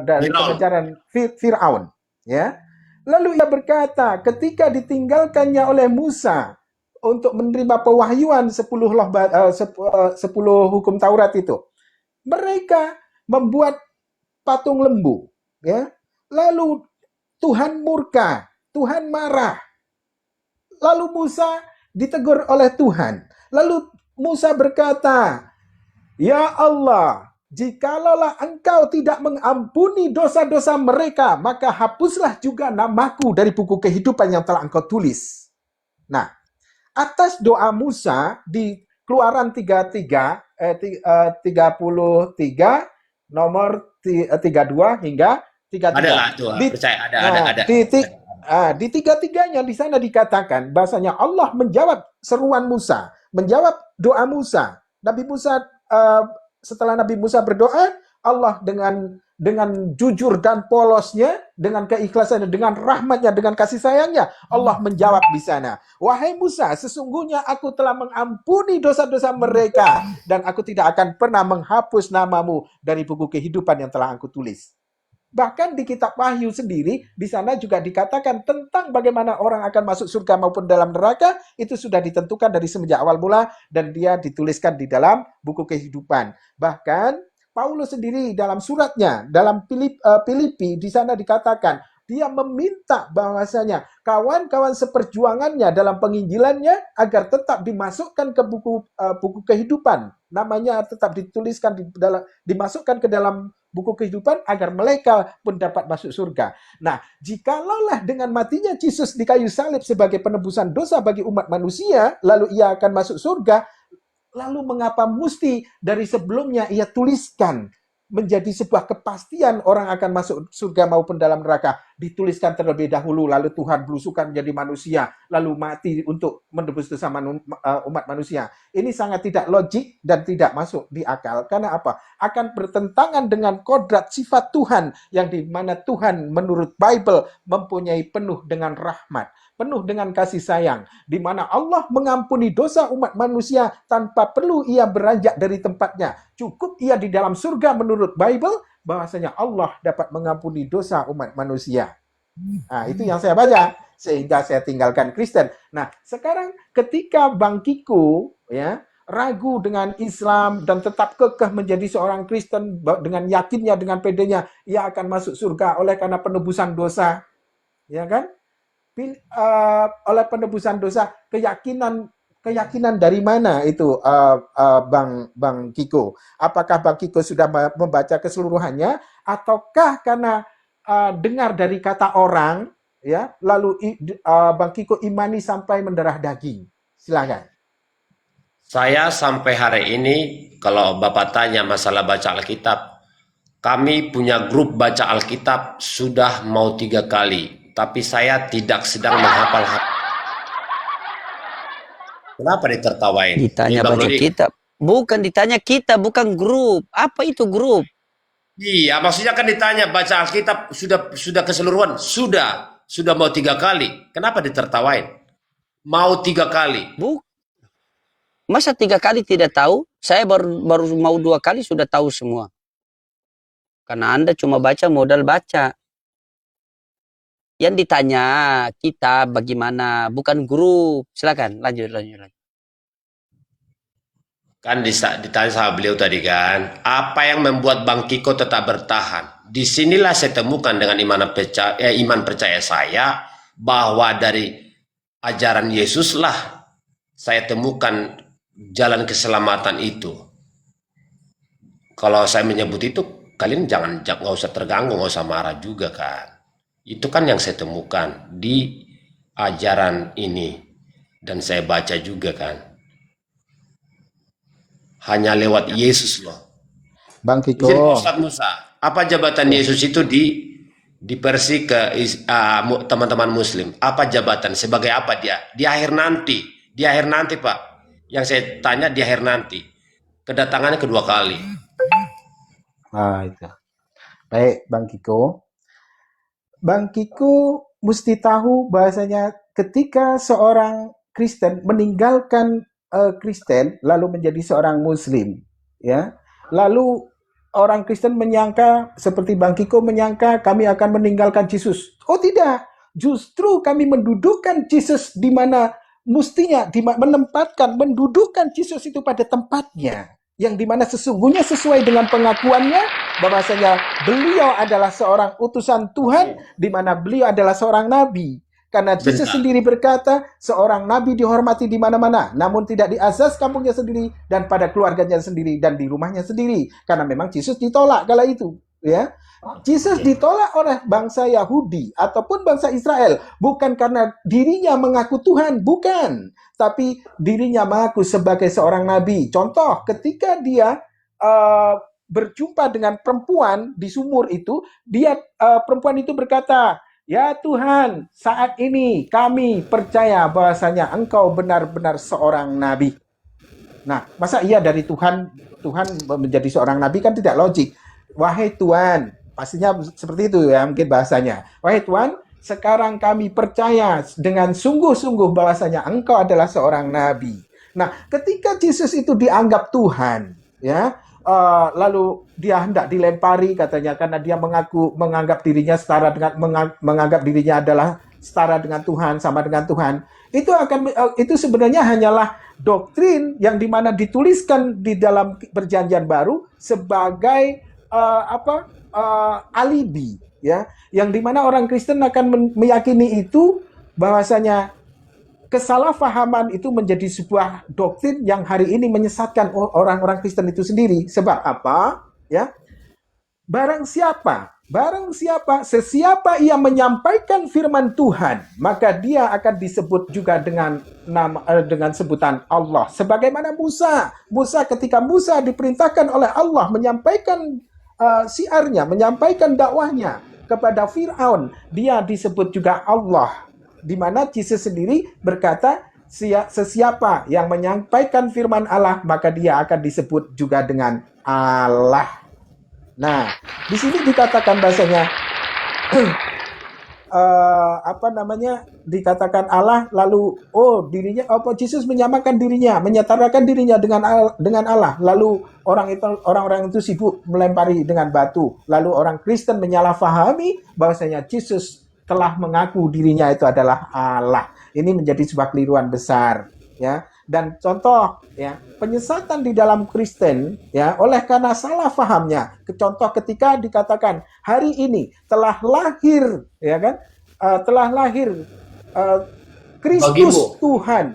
dari pengejaran Firaun, ya. Lalu ia berkata, ketika ditinggalkannya oleh Musa untuk menerima pewahyuan 10 hukum Taurat itu, mereka membuat patung lembu, ya. Lalu Tuhan murka, Tuhan marah. Lalu Musa ditegur oleh Tuhan. Lalu Musa berkata, "Ya Allah, jikalau engkau tidak mengampuni dosa-dosa mereka, maka hapuslah juga namaku dari buku kehidupan yang telah engkau tulis." Nah, atas doa Musa di Keluaran 33 nomor 32 hingga 33. Ada lah tuh, percaya ada. Di tiga-tiganya di sana dikatakan bahasanya Allah menjawab seruan Musa, menjawab doa Musa. Nabi Musa setelah Nabi Musa berdoa, Allah dengan jujur dan polosnya, dengan keikhlasannya, dengan rahmatnya, dengan kasih sayangnya, Allah menjawab di sana, "Wahai Musa, sesungguhnya aku telah mengampuni dosa-dosa mereka, dan aku tidak akan pernah menghapus namamu dari buku kehidupan yang telah aku tulis." Bahkan di kitab Wahyu sendiri, di sana juga dikatakan tentang bagaimana orang akan masuk surga maupun dalam neraka, itu sudah ditentukan dari semenjak awal mula, dan dia dituliskan di dalam buku kehidupan. Bahkan Paulus sendiri dalam suratnya, dalam Filipi, di sana dikatakan, dia meminta bahwasanya kawan-kawan seperjuangannya dalam penginjilannya agar tetap dimasukkan ke buku kehidupan. Namanya tetap dituliskan dimasukkan ke dalam buku kehidupan agar mereka pun dapat masuk surga. Nah, jikalaulah dengan matinya Yesus di kayu salib sebagai penebusan dosa bagi umat manusia, lalu ia akan masuk surga, lalu mengapa mesti dari sebelumnya ia tuliskan menjadi sebuah kepastian orang akan masuk surga maupun dalam neraka, dituliskan terlebih dahulu, lalu Tuhan belusukan menjadi manusia, lalu mati untuk menebus dosa umat manusia. Ini sangat tidak logik dan tidak masuk di akal. Karena apa? Akan bertentangan dengan kodrat sifat Tuhan, yang dimana Tuhan menurut Bible mempunyai penuh dengan rahmat, penuh dengan kasih sayang, di mana Allah mengampuni dosa umat manusia tanpa perlu ia beranjak dari tempatnya. Cukup ia di dalam surga menurut Bible, bahwasanya Allah dapat mengampuni dosa umat manusia. Nah, itu yang saya baca, sehingga saya tinggalkan Kristen. Nah, sekarang ketika Bang Kiko, ya, ragu dengan Islam dan tetap kekeh menjadi seorang Kristen dengan yakinnya, dengan pedenya, ia akan masuk surga oleh karena penebusan dosa, ya kan? Oleh penebusan dosa, keyakinan keyakinan dari mana itu, Bang Kiko? Apakah Bang Kiko sudah membaca keseluruhannya, ataukah karena dengar dari kata orang, ya, lalu Bang Kiko imani sampai mendarah daging? Silakan. Saya sampai hari ini, kalau Bapak tanya masalah baca Alkitab, kami punya grup baca Alkitab sudah mau 3 kali, tapi saya tidak sedang menghafal. Kenapa ditertawain? Ditanya Bang baca Lodi? kitab. Bukan ditanya kita, bukan grup. Apa itu grup? Iya, maksudnya kan ditanya baca Alkitab sudah keseluruhan, sudah mau 3 kali. Kenapa ditertawain? Mau 3 kali. Buk. Masa 3 kali tidak tahu? Saya baru mau 2 kali sudah tahu semua. Karena Anda cuma baca modal baca. Yang ditanya kita bagaimana, bukan grup. Silakan lanjut. Kan ditanya sama beliau tadi kan, apa yang membuat Bang Kiko tetap bertahan? Disinilah saya temukan dengan iman percaya saya, bahwa dari ajaran Yesus lah saya temukan jalan keselamatan itu. Kalau saya menyebut itu, kalian nggak usah terganggu, nggak usah marah juga kan. Itu kan yang saya temukan di ajaran ini, dan saya baca juga kan. Hanya lewat Yesus loh. Bang Jadi Kiko, Ustadz Musa, apa jabatan Yesus itu di versi ke teman-teman Muslim? Apa jabatan? Sebagai apa dia? Di akhir nanti. Di akhir nanti, Pak. Yang saya tanya di akhir nanti. Kedatangannya kedua kali. itu. Baik, Bang Kiko. Bang Kiko mesti tahu bahasanya ketika seorang Kristen meninggalkan Kristen lalu menjadi seorang Muslim, ya. Lalu orang Kristen menyangka seperti Bang Kiko menyangka kami akan meninggalkan Yesus. Oh tidak, justru kami mendudukkan Yesus di mana mestinya, mendudukkan Yesus itu pada tempatnya, yang dimana sesungguhnya sesuai dengan pengakuannya bahwasanya beliau adalah seorang utusan Tuhan, di mana beliau adalah seorang nabi. Karena Yesus Bentar. sendiri berkata, seorang nabi dihormati di mana-mana, namun tidak di asas kampungnya sendiri dan pada keluarganya sendiri dan di rumahnya sendiri. Karena memang Yesus ditolak kala itu, ya. Yesus ditolak oleh bangsa Yahudi ataupun bangsa Israel, bukan karena dirinya mengaku Tuhan, bukan, tapi dirinya mengaku sebagai seorang nabi. Contoh, ketika dia berjumpa dengan perempuan di sumur itu, perempuan itu berkata, "Ya Tuhan, saat ini kami percaya bahwasanya Engkau benar-benar seorang nabi." Nah, masa iya dari Tuhan menjadi seorang nabi, kan tidak logik. Wahai Tuhan, pastinya seperti itu ya mungkin bahasanya. Wahai Tuhan, sekarang kami percaya dengan sungguh-sungguh bahwasanya Engkau adalah seorang nabi. Nah, ketika Yesus itu dianggap Tuhan, ya, lalu dia hendak dilempari katanya karena dia menganggap dirinya menganggap dirinya adalah setara dengan Tuhan, sama dengan Tuhan. Itu sebenarnya hanyalah doktrin yang dimana dituliskan di dalam Perjanjian Baru sebagai alibi, ya, yang dimana orang Kristen akan meyakini itu bahwasanya kesalahpahaman itu menjadi sebuah doktrin yang hari ini menyesatkan orang-orang Kristen itu sendiri. Sebab apa? Ya, barang siapa, sesiapa ia menyampaikan firman Tuhan, maka dia akan disebut juga dengan sebutan Allah. Sebagaimana Musa ketika Musa diperintahkan oleh Allah menyampaikan siarnya, menyampaikan dakwahnya kepada Firaun, dia disebut juga Allah. Di mana Yesus sendiri berkata, sesiapa yang menyampaikan firman Allah, maka dia akan disebut juga dengan Allah. Nah, di sini dikatakan bahasanya dikatakan Allah, lalu dirinya Yesus menyamakan dirinya, menyetarakan dirinya dengan Allah. Lalu orang-orang itu sibuk melempari dengan batu. Lalu orang Kristen menyalahfahami bahwasanya Yesus telah mengaku dirinya itu adalah Allah. Ini menjadi sebuah keliruan besar, ya. Dan contoh, ya, penyesatan di dalam Kristen, ya, oleh karena salah fahamnya. Contoh ketika dikatakan hari ini telah lahir, ya kan, telah lahir Kristus Bagimu. Kristus Tuhan.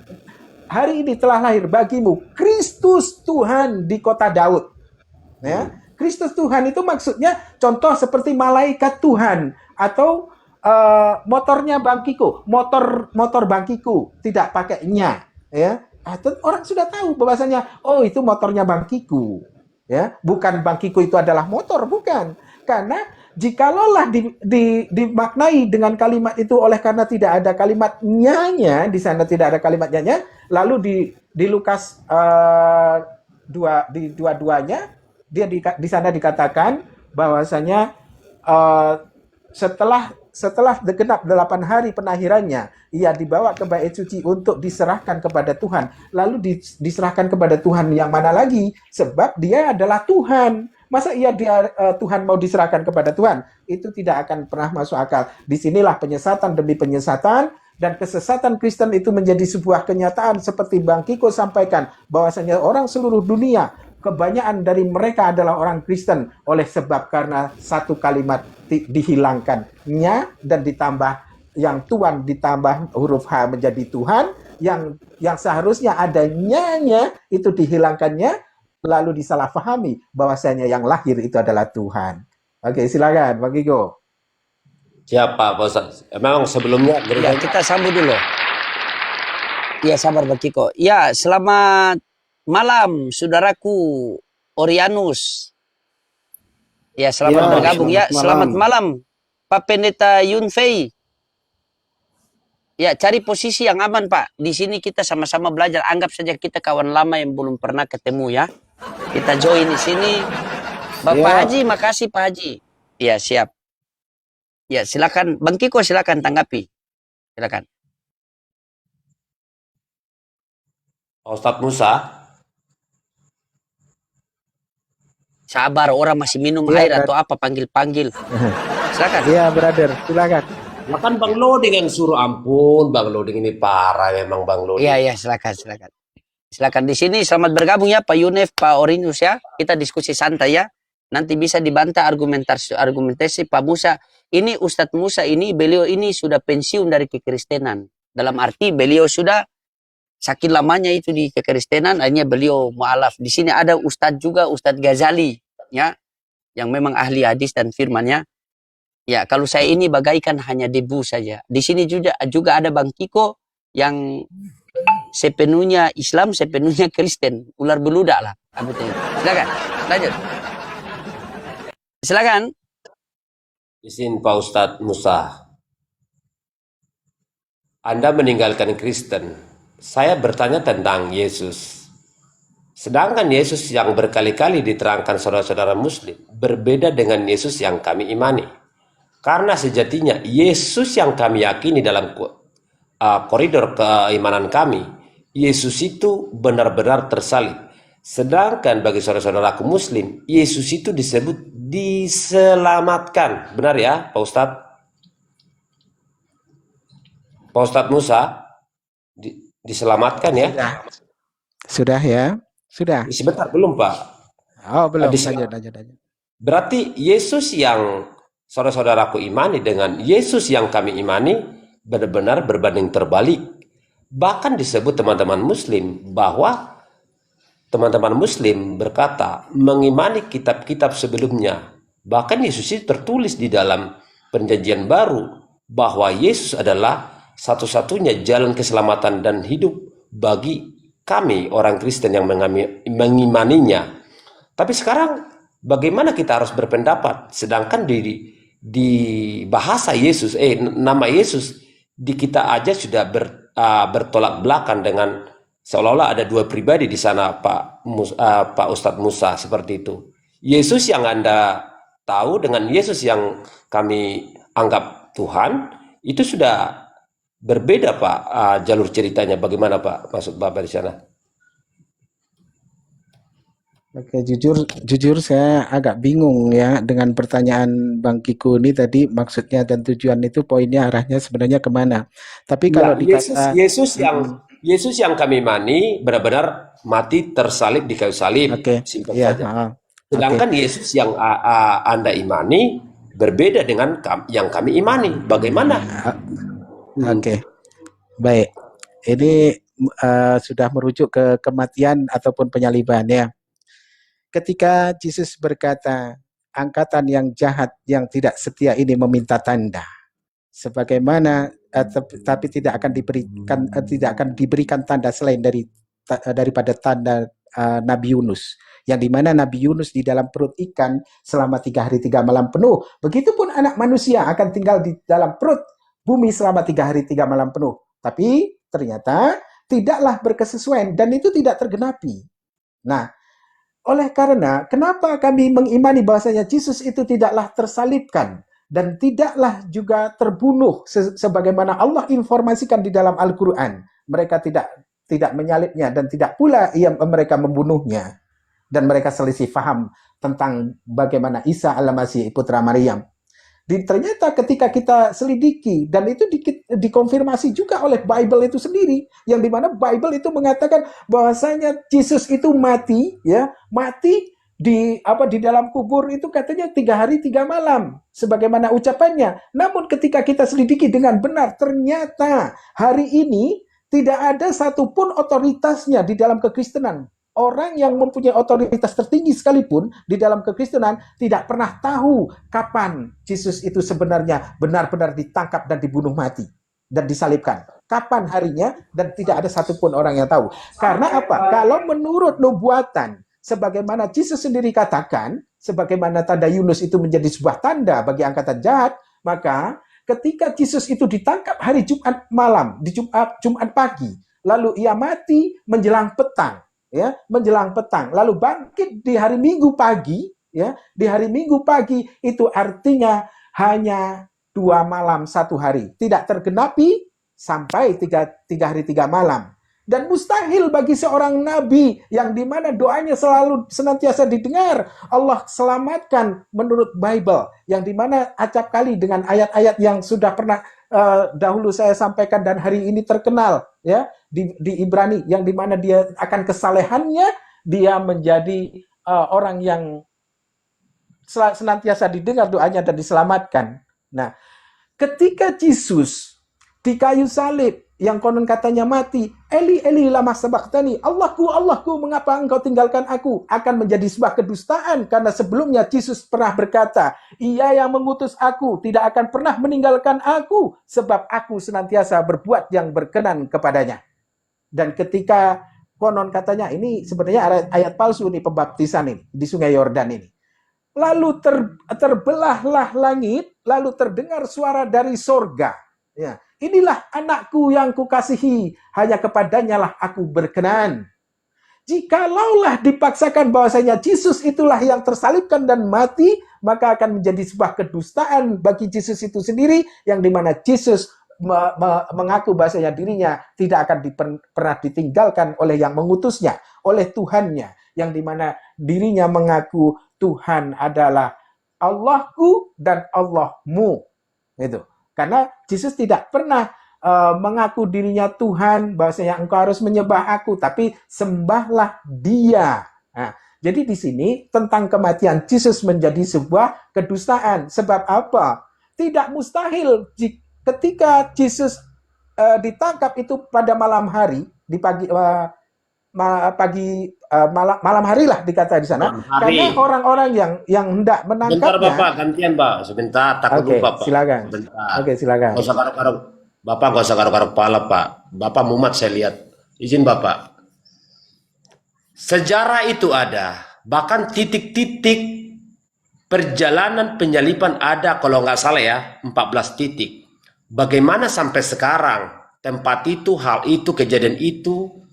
hari ini telah lahir bagimu Kristus Tuhan di kota Daud. Ya, Kristus Tuhan itu maksudnya contoh seperti malaikat Tuhan atau motornya Bangkiko, motor Bangkiko tidak pakai nya, ya. Orang sudah tahu bahwasanya oh itu motornya Bangkiko, ya. Bukan Bangkiko itu adalah motor, bukan. Karena jikalaulah dimaknai dengan kalimat itu oleh karena tidak ada kalimat nya, di sana tidak ada kalimat nya, lalu di Lukas dua-duanya dia di sana dikatakan bahwasanya setelah genap 8 hari penahirannya, ia dibawa ke bait suci untuk diserahkan kepada Tuhan. Lalu diserahkan kepada Tuhan yang mana lagi? Sebab dia adalah Tuhan. Masa Tuhan mau diserahkan kepada Tuhan? Itu tidak akan pernah masuk akal. Disinilah penyesatan demi penyesatan, dan kesesatan Kristen itu menjadi sebuah kenyataan seperti Bang Kiko sampaikan, bahwasanya orang seluruh dunia, kebanyakan dari mereka adalah orang Kristen oleh sebab karena satu kalimat dihilangkannya dan ditambah yang Tuhan ditambah huruf H menjadi Tuhan, yang seharusnya ada nya itu dihilangkannya, lalu disalahpahami bahwasanya yang lahir itu adalah Tuhan. Oke, silakan Bang Kiko. Siapa Pak Ustaz? Memang sebelumnya Ya, gereja kita sambut dulu. Ya, sabar Bang Kiko. Ya, selamat malam saudaraku Orianus. Ya, selamat Ya, bergabung ya. selamat Selamat malam. malam Pak Pendeta Yunfei. Ya, cari posisi yang aman, Pak. Di sini kita sama-sama belajar. Anggap saja kita kawan lama yang belum pernah ketemu ya. Kita join di sini. Bapak Siap. Haji, makasih Pak Haji. Ya, siap. Ya, silakan Bang Kiko, silakan tanggapi. Silakan. Pak Ustadz Musa. Sabar, orang masih minum Iya, air Brad. atau apa, panggil-panggil. Silakan. Iya, brother, silakan. Ya kan Bang Loading yang suruh, ampun Bang Loading ini parah memang Bang Loading. Iya, silakan, silakan. Silakan di sini, selamat bergabung ya Pak Yunef, Pak Orinus ya. Kita diskusi santai ya. Nanti bisa dibantah argumentasi Pak Musa. Ini Ustadz Musa ini, beliau ini sudah pensiun dari kekristenan. Dalam arti beliau sudah saking lamanya itu di kekristenan, akhirnya beliau mualaf. Di sini ada Ustadz juga, Ustadz Ghazali ya, yang memang ahli hadis dan firmannya. Ya, kalau saya ini bagaikan hanya debu saja. Di sini juga ada Bang Kiko yang sepenuhnya Islam, sepenuhnya Kristen. Ular beludak lah. Silakan, lanjut. Silakan. Izin Pak Ustadz Musa. Anda meninggalkan Kristen. Saya bertanya tentang Yesus. Sedangkan Yesus yang berkali-kali diterangkan saudara-saudara Muslim berbeda dengan Yesus yang kami imani. Karena sejatinya Yesus yang kami yakini dalam koridor keimanan kami, Yesus itu benar-benar tersalib. Sedangkan bagi saudara-saudaraku Muslim, Yesus itu disebut diselamatkan. Benar ya Pak Ustadz? Pak Ustadz Musa, diselamatkan ya? Sudah ya? Sudah. Sebentar, belum Pak. Oh, belum. Diselamatkan. Lanjut. Berarti Yesus yang saudara-saudaraku imani dengan Yesus yang kami imani benar-benar berbanding terbalik. Bahkan disebut teman-teman Muslim bahwa teman-teman Muslim berkata mengimani kitab-kitab sebelumnya. Bahkan Yesus itu tertulis di dalam Perjanjian Baru bahwa Yesus adalah satu-satunya jalan keselamatan dan hidup bagi kami orang Kristen yang mengimaninya. Tapi sekarang bagaimana kita harus berpendapat? Sedangkan di bahasa Yesus, nama Yesus di kita aja sudah bertolak belakang dengan seolah-olah ada dua pribadi di sana Pak Ustadz Musa, seperti itu. Yesus yang Anda tahu dengan Yesus yang kami anggap Tuhan itu sudah berbeda Pak, jalur ceritanya. Bagaimana Pak maksud Bapak di sana? Oke, jujur saya agak bingung ya dengan pertanyaan Bang Kiko ini tadi, maksudnya dan tujuan itu poinnya arahnya sebenarnya kemana. Tapi kalau dikata Yesus yang kami imani benar-benar mati tersalib di kayu salib. Oke, Simpel iya, saja. Sedangkan Yesus yang Anda imani berbeda dengan yang kami imani. Bagaimana? Oke, baik. Ini sudah merujuk ke kematian ataupun penyaliban ya. Ketika Yesus berkata, angkatan yang jahat yang tidak setia ini meminta tanda, sebagaimana tapi tidak akan diberikan tanda selain daripada tanda Nabi Yunus, yang dimana Nabi Yunus di dalam perut ikan selama 3 hari 3 malam penuh. Begitupun anak manusia akan tinggal di dalam perut bumi selama 3 hari 3 malam penuh. Tapi ternyata tidaklah berkesesuaian dan itu tidak tergenapi. Nah, oleh karena kenapa kami mengimani bahwasanya Yesus itu tidaklah tersalibkan dan tidaklah juga terbunuh sebagaimana Allah informasikan di dalam Al-Quran. Mereka tidak menyalibnya dan tidak pula mereka membunuhnya. Dan mereka selisih faham tentang bagaimana Isa al-Masih putra Maryam. Ternyata ketika kita selidiki dan itu dikonfirmasi juga oleh Bible itu sendiri, yang dimana Bible itu mengatakan bahwasanya Yesus itu mati di dalam kubur itu katanya 3 hari 3 malam sebagaimana ucapannya. Namun ketika kita selidiki dengan benar, ternyata hari ini tidak ada satupun otoritasnya di dalam kekristenan. Orang yang mempunyai otoritas tertinggi sekalipun di dalam kekristenan tidak pernah tahu kapan Yesus itu sebenarnya benar-benar ditangkap dan dibunuh mati dan disalibkan. Kapan harinya, dan tidak ada satupun orang yang tahu. Karena apa? Kalau menurut nubuatan, sebagaimana Yesus sendiri katakan, sebagaimana tanda Yunus itu menjadi sebuah tanda bagi angkatan jahat, maka ketika Yesus itu ditangkap hari Jumat malam, di Jumat pagi, lalu ia mati menjelang petang. Ya, menjelang petang, lalu bangkit di hari Minggu pagi, ya, di hari Minggu pagi itu artinya hanya 2 malam 1 hari, tidak tergenapi sampai 3 hari 3 malam. Dan mustahil bagi seorang nabi yang dimana doanya selalu senantiasa didengar, Allah selamatkan menurut Bible, yang dimana acap kali dengan ayat-ayat yang sudah pernah dahulu saya sampaikan dan hari ini terkenal ya di Ibrani, yang dimana dia akan kesalehannya dia menjadi orang yang senantiasa didengar doanya dan diselamatkan. Nah, ketika Yesus di kayu salib yang konon katanya mati, Eli Eli lama sabachthani, Allahku Allahku mengapa engkau tinggalkan aku, akan menjadi sebuah kedustaan karena sebelumnya Yesus pernah berkata, Ia yang mengutus aku tidak akan pernah meninggalkan aku sebab aku senantiasa berbuat yang berkenan kepadanya. Dan ketika konon katanya ini sebenarnya ayat palsu nih, pembaptisan ini di Sungai Yordan ini. Lalu terbelahlah langit, lalu terdengar suara dari sorga. Ya, inilah anakku yang kukasihi, hanya kepadanya lah aku berkenan. Jikalaulah dipaksakan bahwasanya Yesus itulah yang tersalibkan dan mati, maka akan menjadi sebuah kedustaan bagi Yesus itu sendiri, yang dimana Yesus mengaku bahwasanya dirinya tidak akan pernah ditinggalkan oleh yang mengutusnya, oleh Tuhannya, yang dimana dirinya mengaku Tuhan adalah Allahku dan Allahmu. Itu. Karena Yesus tidak pernah mengaku dirinya Tuhan, bahwasanya engkau harus menyembah aku, tapi sembahlah Dia. Nah, jadi di sini tentang kematian Yesus menjadi sebuah kedustaan. Sebab apa? Tidak mustahil ketika Yesus ditangkap itu pada malam hari, di malam hari lah dikata di sana. Karena orang-orang yang hendak menangkapnya. Bentar Bapak, gantian Pak. Sebentar, takut lupa Pak. Silakan. Sebentar. Oke, silakan. Gak usah garuk-garuk. Bapak gak usah garuk-garuk kepala Pak. Bapak mumat saya lihat. Izin Bapak. Sejarah itu ada. Bahkan titik-titik perjalanan penyaliban ada, kalau nggak salah ya, 14 titik. Bagaimana sampai sekarang tempat itu, hal itu, kejadian itu,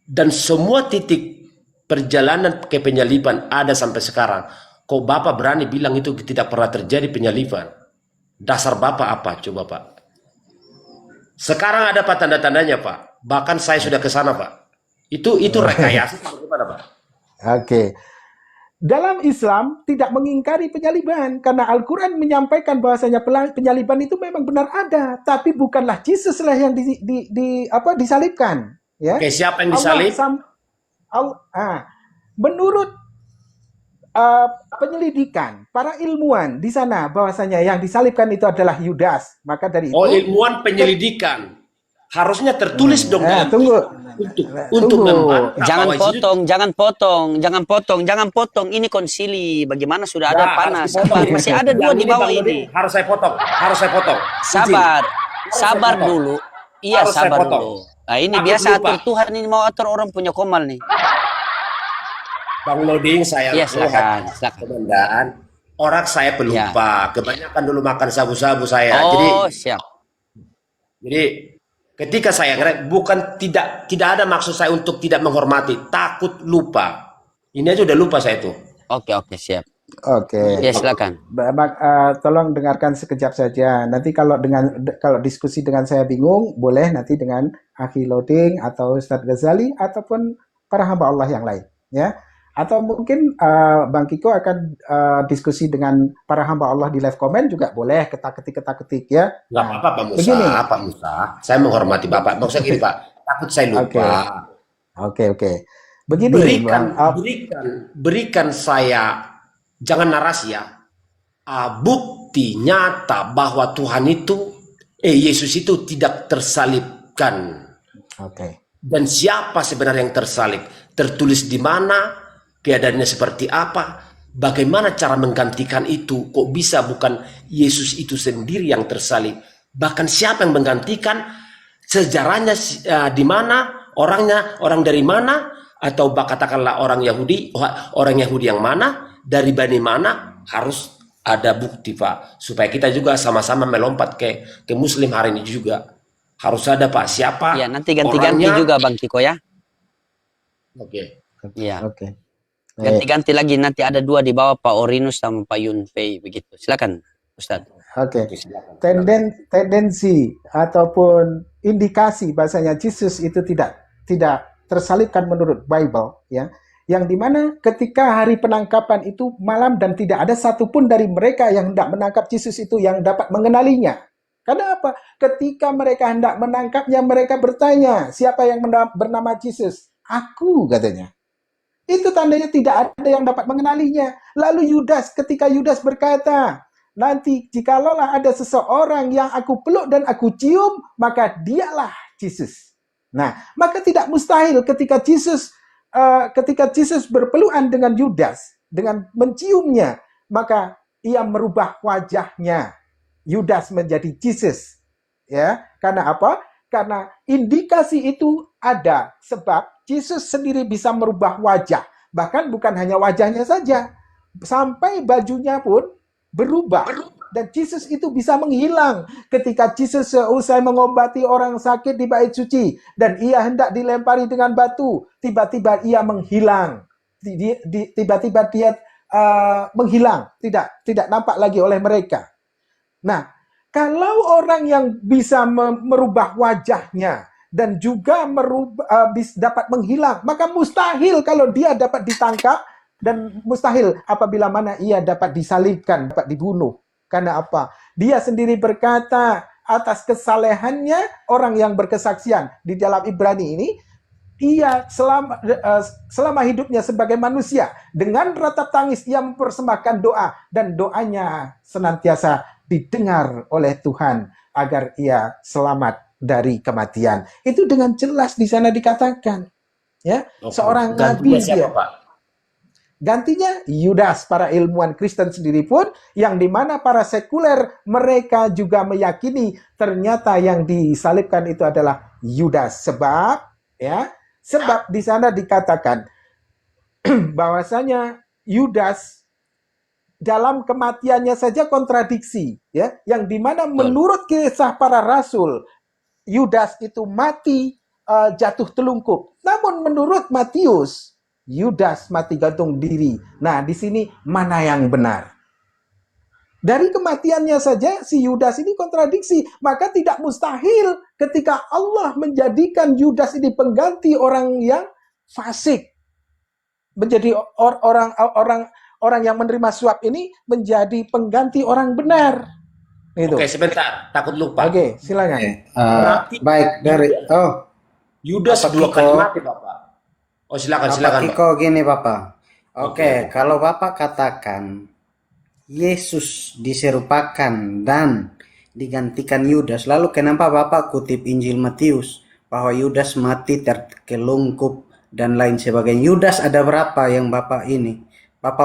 dan semua titik perjalanan ke penyaliban ada sampai sekarang. Kok Bapak berani bilang itu tidak pernah terjadi penyaliban? Dasar Bapak apa? Coba Pak. Sekarang ada Pak tanda-tandanya Pak. Bahkan saya sudah ke sana Pak. Itu rekayasa bagaimana Pak? Oke. Dalam Islam tidak mengingkari penyaliban karena Al-Quran menyampaikan bahwasanya penyaliban itu memang benar ada, tapi bukanlah Yesus lah yang disalibkan. Ya. Oke, siapa yang disalib? Menurut penyelidikan para ilmuwan di sana bahwasanya yang disalibkan itu adalah Yudas. Maka dari itu ilmuwan penyelidikan. Harusnya tertulis dong dalam Tunggu. untuk Tunggu. membantah Jangan bahwa Yesus potong, jangan potong, jangan potong, jangan potong. Ini konsili. Bagaimana sudah ada Nah, panas? harus dipotong. Sabar, masih ada dua Yang di ini bawah Bang Nurdin, ini. harus saya potong, harus saya potong. Izin. Sabar, Harus sabar saya potong. dulu. Iya, Harus saya sabar potong. dulu. Nah, ini Takut biasa lupa. atur Tuhan ini mau atur orang punya komal nih. Bang Nurdin, saya Iya, silakan, silakan. Komandan, orang saya pelupa. Kebanyakan dulu makan sabu-sabu saya. Oh, siap. Jadi ketika saya bukan tidak ada maksud saya untuk tidak menghormati, takut lupa. Ini aja udah lupa saya tuh. Oke, siap. Oke. Ya, silakan. Tolong dengarkan sekejap saja. Nanti kalau diskusi dengan saya bingung, boleh nanti dengan Akhi Loading atau Ustadz Ghazali ataupun para hamba Allah yang lain, ya. Atau mungkin Bang Kiko akan diskusi dengan para hamba Allah di live comment juga boleh, ketik ya. Nggak apa-apa Pak Musa, begini. Pak Musa. Saya menghormati Bapak. Maksudnya gini Pak, takut saya lupa. Oke. Begini, berikan saya, jangan narasi ya, bukti nyata bahwa Tuhan itu, Yesus itu tidak tersalibkan. Oke. Dan siapa sebenarnya yang tersalib? Tertulis di mana? Keadaannya seperti apa? Bagaimana cara menggantikan itu? Kok bisa bukan Yesus itu sendiri yang tersalib? Bahkan siapa yang menggantikan? Sejarahnya di mana? Orangnya orang dari mana? Atau katakanlah orang Yahudi yang mana? Dari Bani mana? Harus ada bukti Pak. Supaya kita juga sama-sama melompat ke Muslim hari ini juga. Harus ada Pak siapa? Ya, nanti ganti-ganti orangnya. juga Bang Kiko ya. Oke. Iya. Oke. Ganti-ganti lagi, nanti ada dua di bawah, Pak Orinus sama Pak Yunfei begitu. Silakan Ustaz. Oke. Silakan. Tendensi ataupun indikasi bahasanya Yesus itu tidak tersalibkan menurut Bible, ya. Yang dimana ketika hari penangkapan itu malam dan tidak ada satupun dari mereka yang hendak menangkap Yesus itu yang dapat mengenalinya. Karena apa? Ketika mereka hendak menangkapnya, mereka bertanya, siapa yang bernama Yesus? Aku, katanya. Itu tandanya tidak ada yang dapat mengenalinya. Lalu ketika Yudas berkata, nanti jikalau ada seseorang yang aku peluk dan aku cium, maka dialah Yesus. Nah, maka tidak mustahil ketika Yesus berpelukan dengan Yudas, dengan menciumnya, maka ia merubah wajahnya. Yudas menjadi Yesus. Ya, karena apa? Karena indikasi itu ada, sebab Yesus sendiri bisa merubah wajah. Bahkan bukan hanya wajahnya saja, sampai bajunya pun berubah. Dan Yesus itu bisa menghilang. Ketika Yesus selesai mengobati orang sakit di bait suci, dan ia hendak dilempari dengan batu, tiba-tiba ia menghilang. Tiba-tiba dia menghilang, tidak nampak lagi oleh mereka. Nah, kalau orang yang bisa merubah wajahnya dan juga dapat menghilang, maka mustahil kalau dia dapat ditangkap, dan mustahil apabila mana ia dapat disalibkan, dapat dibunuh. Karena apa? Dia sendiri berkata atas kesalehannya orang yang berkesaksian di dalam Ibrani ini, ia selama hidupnya sebagai manusia dengan ratap tangis ia mempersembahkan doa, dan doanya senantiasa didengar oleh Tuhan agar ia selamat dari kematian. Itu dengan jelas di sana dikatakan, ya. Seorang nabi dia. Pak? Gantinya Yudas. Para ilmuwan Kristen sendiri pun, yang dimana para sekuler mereka juga meyakini ternyata yang disalibkan itu adalah Yudas. Sebab di sana dikatakan bahwasanya Yudas dalam kematiannya saja kontradiksi, ya, yang dimana menurut kisah para rasul Yudas itu mati jatuh telungkup. Namun menurut Matius, Yudas mati gantung diri. Nah, di sini mana yang benar? Dari kematiannya saja si Yudas ini kontradiksi, maka tidak mustahil ketika Allah menjadikan Yudas ini pengganti orang yang fasik, menjadi orang yang menerima suap ini menjadi pengganti orang benar. Itu. Oke, sebentar, takut lupa. Oke, silakan. Baik, dari Yudas Bapak dua Kiko. kali mati, Bapak. Oh, silakan, Bapak Kiko Pak. gini Bapak. Oke. Kalau Bapak katakan Yesus diserupakan dan digantikan Yudas. Lalu kenapa Bapak kutip Injil Matius bahwa Yudas mati terkelungkup dan lain sebagainya? Yudas ada berapa yang Bapak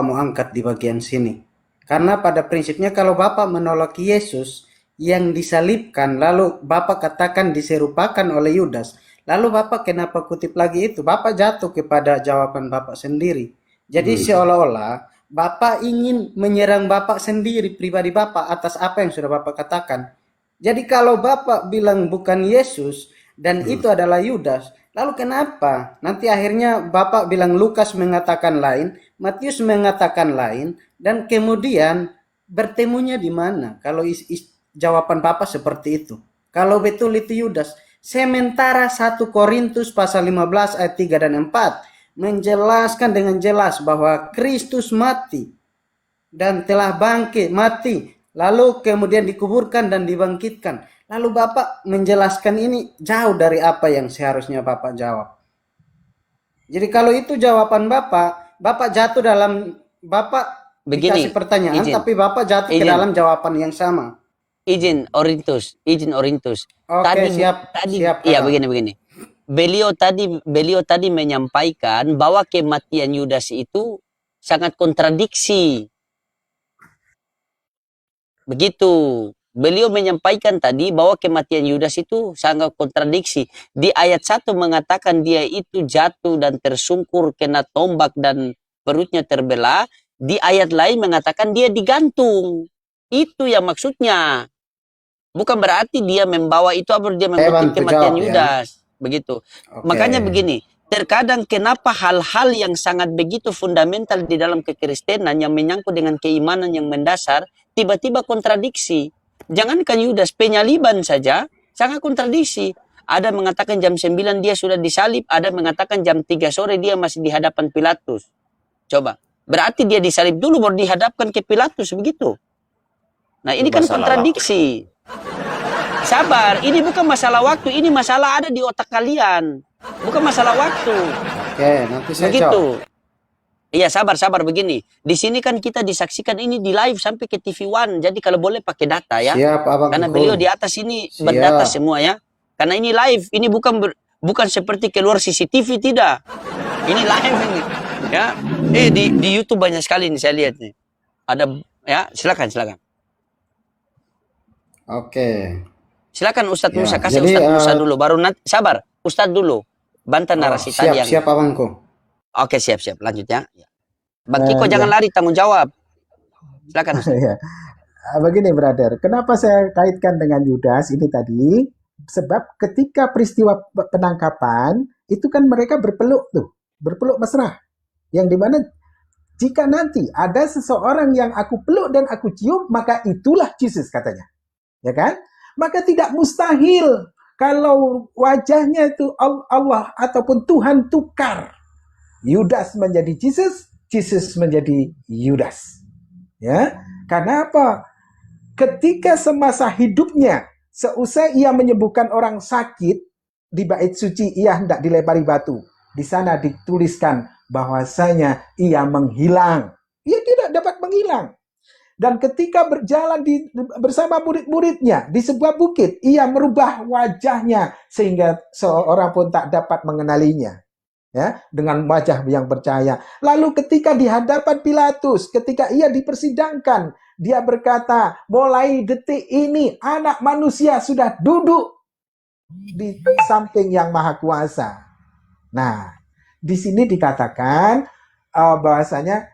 mau angkat di bagian sini? Karena pada prinsipnya kalau Bapak menolak Yesus yang disalibkan, lalu Bapak katakan diserupakan oleh Yudas, lalu Bapak kenapa kutip lagi itu? Bapak jatuh kepada jawaban Bapak sendiri. Jadi seolah-olah Bapak ingin menyerang Bapak sendiri, pribadi Bapak, atas apa yang sudah Bapak katakan. Jadi kalau Bapak bilang bukan Yesus dan itu adalah Yudas, lalu kenapa nanti akhirnya Bapak bilang Lukas mengatakan lain, Matius mengatakan lain, dan kemudian bertemunya di mana? Kalau jawaban Bapak seperti itu. Kalau betul itu Yudas. Sementara 1 Korintus pasal 15 ayat 3 dan 4 menjelaskan dengan jelas bahwa Kristus mati dan telah bangkit, mati, lalu kemudian dikuburkan dan dibangkitkan. Lalu Bapak menjelaskan ini jauh dari apa yang seharusnya Bapak jawab. Jadi kalau itu jawaban Bapak, Bapak jatuh dalam, Bapak Begini, dikasih pertanyaan, izin. tapi Bapak jatuh ke Izin. dalam jawaban yang sama. Izin Orintus. Oke, siap. Iya, Kakak. begini. Beliau tadi menyampaikan bahwa kematian Yudas itu sangat kontradiksi. Begitu. Beliau menyampaikan tadi bahwa kematian Yudas itu sangat kontradiksi. Di ayat 1 mengatakan dia itu jatuh dan tersungkur kena tombak dan perutnya terbelah. Di ayat lain mengatakan dia digantung. Itu yang maksudnya. Bukan berarti dia membawa itu apa dia mengutip kematian Yudas. Begitu. Oke. Makanya begini. Terkadang kenapa hal-hal yang sangat begitu fundamental di dalam kekristenan yang menyangkut dengan keimanan yang mendasar tiba-tiba kontradiksi. Jangankan Yudas, penyaliban saja sangat kontradiksi. Ada mengatakan jam 9 dia sudah disalib, ada mengatakan jam 3 sore dia masih di hadapan Pilatus. Coba, berarti dia disalib dulu baru dihadapkan ke Pilatus, begitu. Nah, ini kan kontradiksi. Sabar, ini bukan masalah waktu, ini masalah ada di otak kalian. Bukan masalah waktu. Oke, nanti saya Begitu. jawab. Iya, sabar begini. Di sini kan kita disaksikan ini di live sampai ke TV One. Jadi kalau boleh pakai data ya. Siap, Abang Karena Kukul. beliau di atas ini Siap. berdata semua ya. Karena ini live, ini bukan seperti keluar CCTV, tidak. Ini live ini. Ya. Di YouTube banyak sekali nih saya lihat nih. Ada ya, silakan. Oke. Silakan Ustadz Ya, Musa, kasih jadi, Ustadz Musa dulu, baru nanti sabar. Ustadz dulu. Bantah narasi tadi yang. Siap, Abangku. Oke, siap. Lanjut ya. Bang Kiko jangan lari tanggung jawab. Silakan Ustadz. Ya. Begini, brother. Kenapa saya kaitkan dengan Yudas ini tadi? Sebab ketika peristiwa penangkapan, itu kan mereka berpeluk mesra. Yang dimana jika nanti ada seseorang yang aku peluk dan aku cium, maka itulah Yesus katanya. Ya kan? Maka tidak mustahil kalau wajahnya itu Allah ataupun Tuhan tukar. Yudas menjadi Yesus menjadi Yudas. Ya, karena apa? Ketika semasa hidupnya, seusai ia menyembuhkan orang sakit di bait suci, ia hendak dilempari batu. Di sana dituliskan bahwasanya ia menghilang. Ia tidak dapat menghilang. Dan ketika berjalan bersama murid-muridnya di sebuah bukit, ia merubah wajahnya sehingga seorang pun tak dapat mengenalinya. Ya, dengan wajah yang percaya. Lalu ketika di hadapan Pilatus, ketika ia dipersidangkan, dia berkata, mulai detik ini anak manusia sudah duduk di samping yang maha kuasa. Nah, di sini dikatakan bahwasanya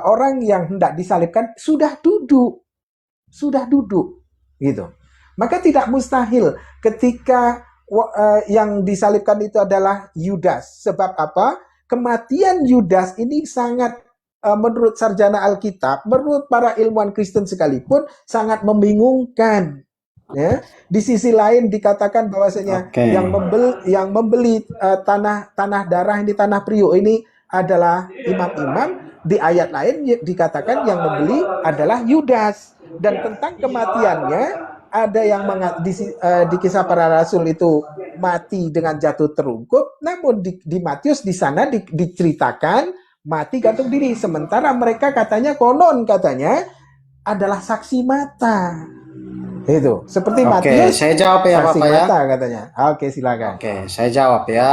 orang yang hendak disalibkan sudah duduk, gitu. Maka tidak mustahil ketika yang disalibkan itu adalah Yudas. Sebab apa? Kematian Yudas ini sangat, menurut sarjana Alkitab, menurut para ilmuwan Kristen sekalipun, sangat membingungkan. Ya, di sisi lain dikatakan bahwasanya yang membeli tanah darah ini, tanah Priok ini adalah imam-imam. Di ayat lain dikatakan yang membeli adalah Yudas. Dan tentang kematiannya ada yang di Kisah Para Rasul itu mati dengan jatuh terungkup, namun di Matius di sana diceritakan mati gantung diri. Sementara mereka konon katanya adalah saksi mata. Itu seperti Oke, Matius saya jawab ya saksi Bapak ya. mata katanya. Oke, silakan. Oke, saya jawab ya.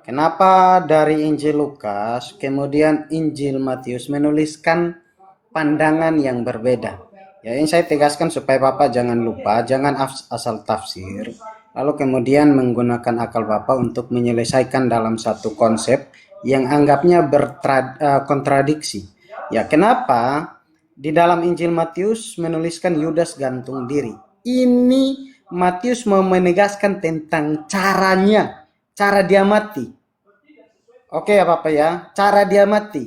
Kenapa dari Injil Lukas, kemudian Injil Matius menuliskan pandangan yang berbeda? Ya, ini saya tegaskan supaya Bapak jangan lupa, jangan asal tafsir, lalu kemudian menggunakan akal Bapak untuk menyelesaikan dalam satu konsep yang anggapnya kontradiksi. Ya, kenapa di dalam Injil Matius menuliskan Yudas gantung diri? Ini Matius mau menegaskan tentang caranya, cara dia mati. Oke ya Bapak ya, cara dia mati.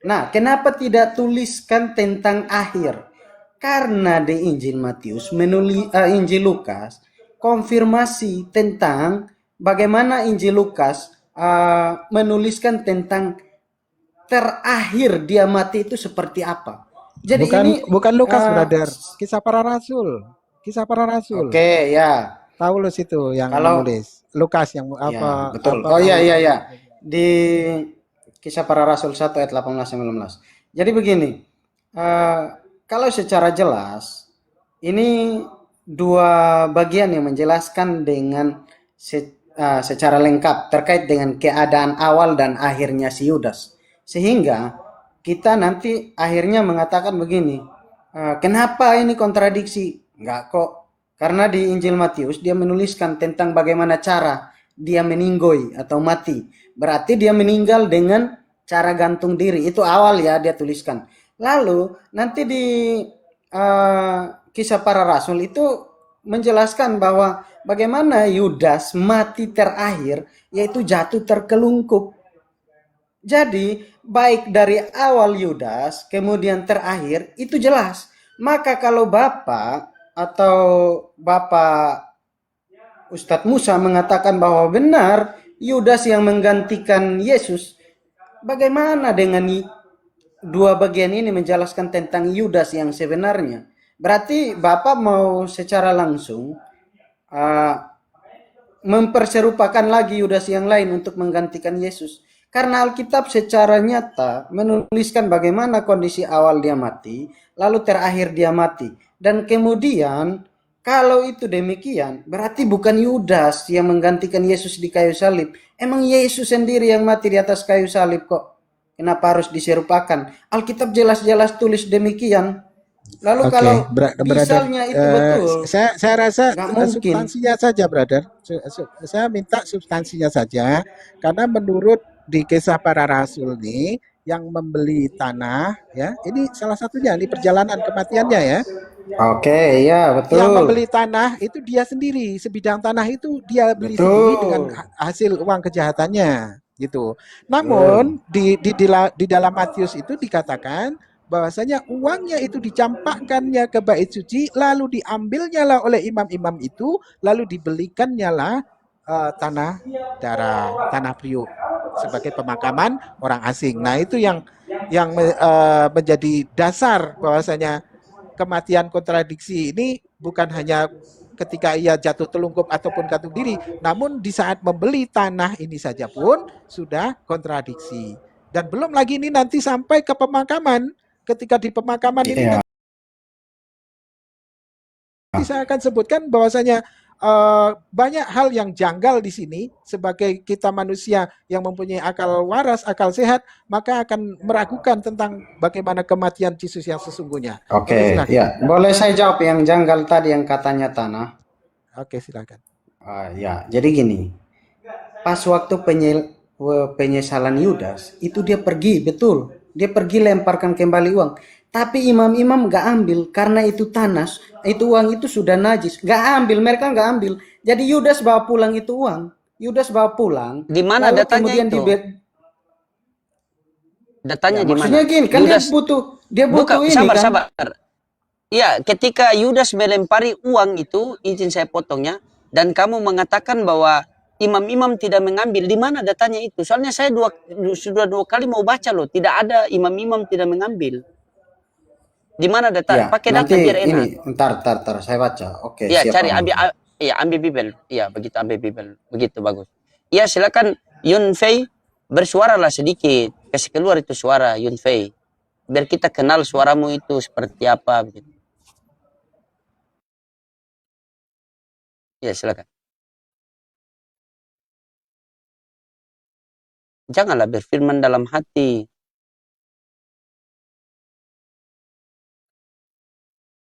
Nah, kenapa tidak tuliskan tentang akhir? Karena di Injil Matius, Injil Lukas, konfirmasi tentang bagaimana Injil Lukas menuliskan tentang terakhir dia mati itu seperti apa. Jadi bukan Lukas, brother. Kisah para Rasul. Kisah para Rasul. Oke, ya. Paulus itu yang menulis. Lukas yang Ya, apa? betul. Apa, iya. Di Kisah Para Rasul 1 ayat 18-19. Jadi begini, kalau secara jelas, ini dua bagian yang menjelaskan dengan secara lengkap terkait dengan keadaan awal dan akhirnya si Yudas. Sehingga kita nanti akhirnya mengatakan begini, kenapa ini kontradiksi? Enggak kok. Karena di Injil Matius dia menuliskan tentang bagaimana cara dia meninggoy atau mati. Berarti dia meninggal dengan cara gantung diri. Itu awal ya dia tuliskan. Lalu nanti di Kisah Para Rasul itu menjelaskan bahwa bagaimana Yudas mati terakhir, yaitu jatuh terkelungkup. Jadi baik dari awal Yudas kemudian terakhir itu jelas. Maka kalau Bapak atau Bapak Ustadz Musa mengatakan bahwa benar Yudas yang menggantikan Yesus, bagaimana dengan dua bagian ini menjelaskan tentang Yudas yang sebenarnya? Berarti Bapak mau secara langsung memperserupakan lagi Yudas yang lain untuk menggantikan Yesus. Karena Alkitab secara nyata menuliskan bagaimana kondisi awal dia mati, lalu terakhir dia mati. Dan kemudian kalau itu demikian, berarti bukan Yudas yang menggantikan Yesus di kayu salib. Emang Yesus sendiri yang mati di atas kayu salib kok. Kenapa harus diserupakan? Alkitab jelas-jelas tulis demikian. Lalu kalau misalnya itu betul, saya rasa substansinya saja, brother. Saya minta substansinya saja, karena menurut di Kisah Para Rasul ini yang membeli tanah, ya, ini salah satunya di perjalanan kematiannya ya. Oke, ya betul. Yang membeli tanah itu dia sendiri, sebidang tanah itu dia beli sendiri dengan hasil uang kejahatannya, gitu. Namun di dalam Matius itu dikatakan bahwasanya uangnya itu dicampakkannya ke bait suci, lalu diambilnya lah oleh imam-imam itu, lalu dibelikannya lah tanah priuk sebagai pemakaman orang asing. Nah, itu yang menjadi dasar bahwasanya kematian kontradiksi ini bukan hanya ketika ia jatuh telungkup ataupun gantung diri, namun di saat membeli tanah ini saja pun sudah kontradiksi. Dan belum lagi ini nanti sampai ke pemakaman. Ketika di pemakaman ini nanti saya akan sebutkan bahwasanya banyak hal yang janggal di sini. Sebagai kita manusia yang mempunyai akal waras, akal sehat, maka akan meragukan tentang bagaimana kematian Yesus yang sesungguhnya. Oke, ya. Boleh saya jawab yang janggal tadi yang katanya tanah? Oke, silakan. Ya, jadi gini. Pas waktu penyesalan Yudas, itu dia pergi, betul. Dia pergi lemparkan kembali uang. Tapi imam-imam gak ambil karena itu tanah, itu uang itu sudah najis. Gak ambil, mereka gak ambil. Jadi Yudas bawa pulang itu uang. Yudas bawa pulang. Di mana datanya itu? Datanya di mana? Maksudnya gini, kan Yudas, dia butuh ini sabar, kan? Sabar. Iya, ketika Yudas melempari uang itu, izin saya potongnya, dan kamu mengatakan bahwa imam-imam tidak mengambil, di mana datanya itu? Soalnya saya sudah dua kali mau baca loh, tidak ada imam-imam tidak mengambil. Di mana data? Ya, pakai data biar enak. Ini, entar, saya baca. Oke, ya, siap. Cari ambil Bibel. Iya, begitu ambil Bibel. Begitu bagus. Iya, silakan Yun Fei bersuaralah sedikit. Kasih keluar itu suara Yun Fei. Biar kita kenal suaramu itu seperti apa begitu. Ya, silakan. Janganlah berfirman dalam hati.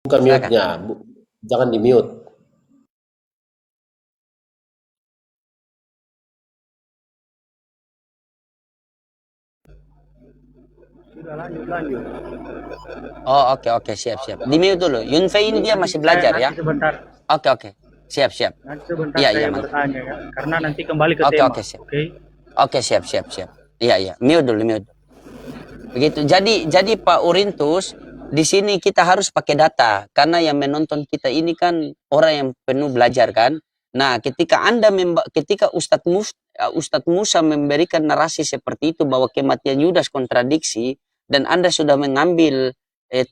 Bukan Silakan. mute-nya, jangan di mute. Oh, oke, siap. Di mute dulu. Yunfei ini dia masih belajar ya. Sebentar, Oke. Siap. nanti sebentar Iya, saya mantap. bertanya ya, karena nanti kembali ke Oke, tema. oke, siap. Oke. Oke, siap. Iya. Mute dulu. Begitu. Jadi Pak Urintus, di sini kita harus pakai data karena yang menonton kita ini kan orang yang penuh belajar kan. Nah, ketika Ustadz Musa memberikan narasi seperti itu bahwa kematian Yudas kontradiksi dan Anda sudah mengambil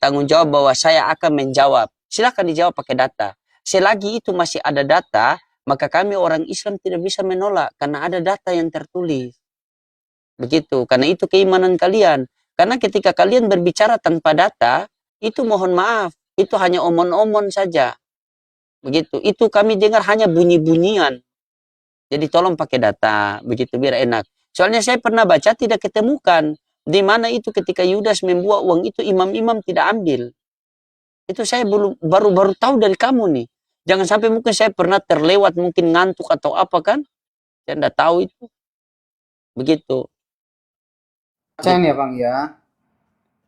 tanggung jawab bahwa saya akan menjawab. Silakan dijawab pakai data. Selagi itu masih ada data, maka kami orang Islam tidak bisa menolak karena ada data yang tertulis. Begitu, karena itu keimanan kalian. Karena ketika kalian berbicara tanpa data, itu mohon maaf, itu hanya omon-omon saja. Begitu, itu kami dengar hanya bunyi-bunyian. Jadi tolong pakai data, begitu biar enak. Soalnya saya pernah baca tidak ketemukan di mana itu ketika Yudas membuat uang itu imam-imam tidak ambil. Itu saya baru tahu dari kamu nih. Jangan sampai mungkin saya pernah terlewat, mungkin ngantuk atau apa kan? Saya tidak tahu itu. Begitu. Bacain ya Bang ya.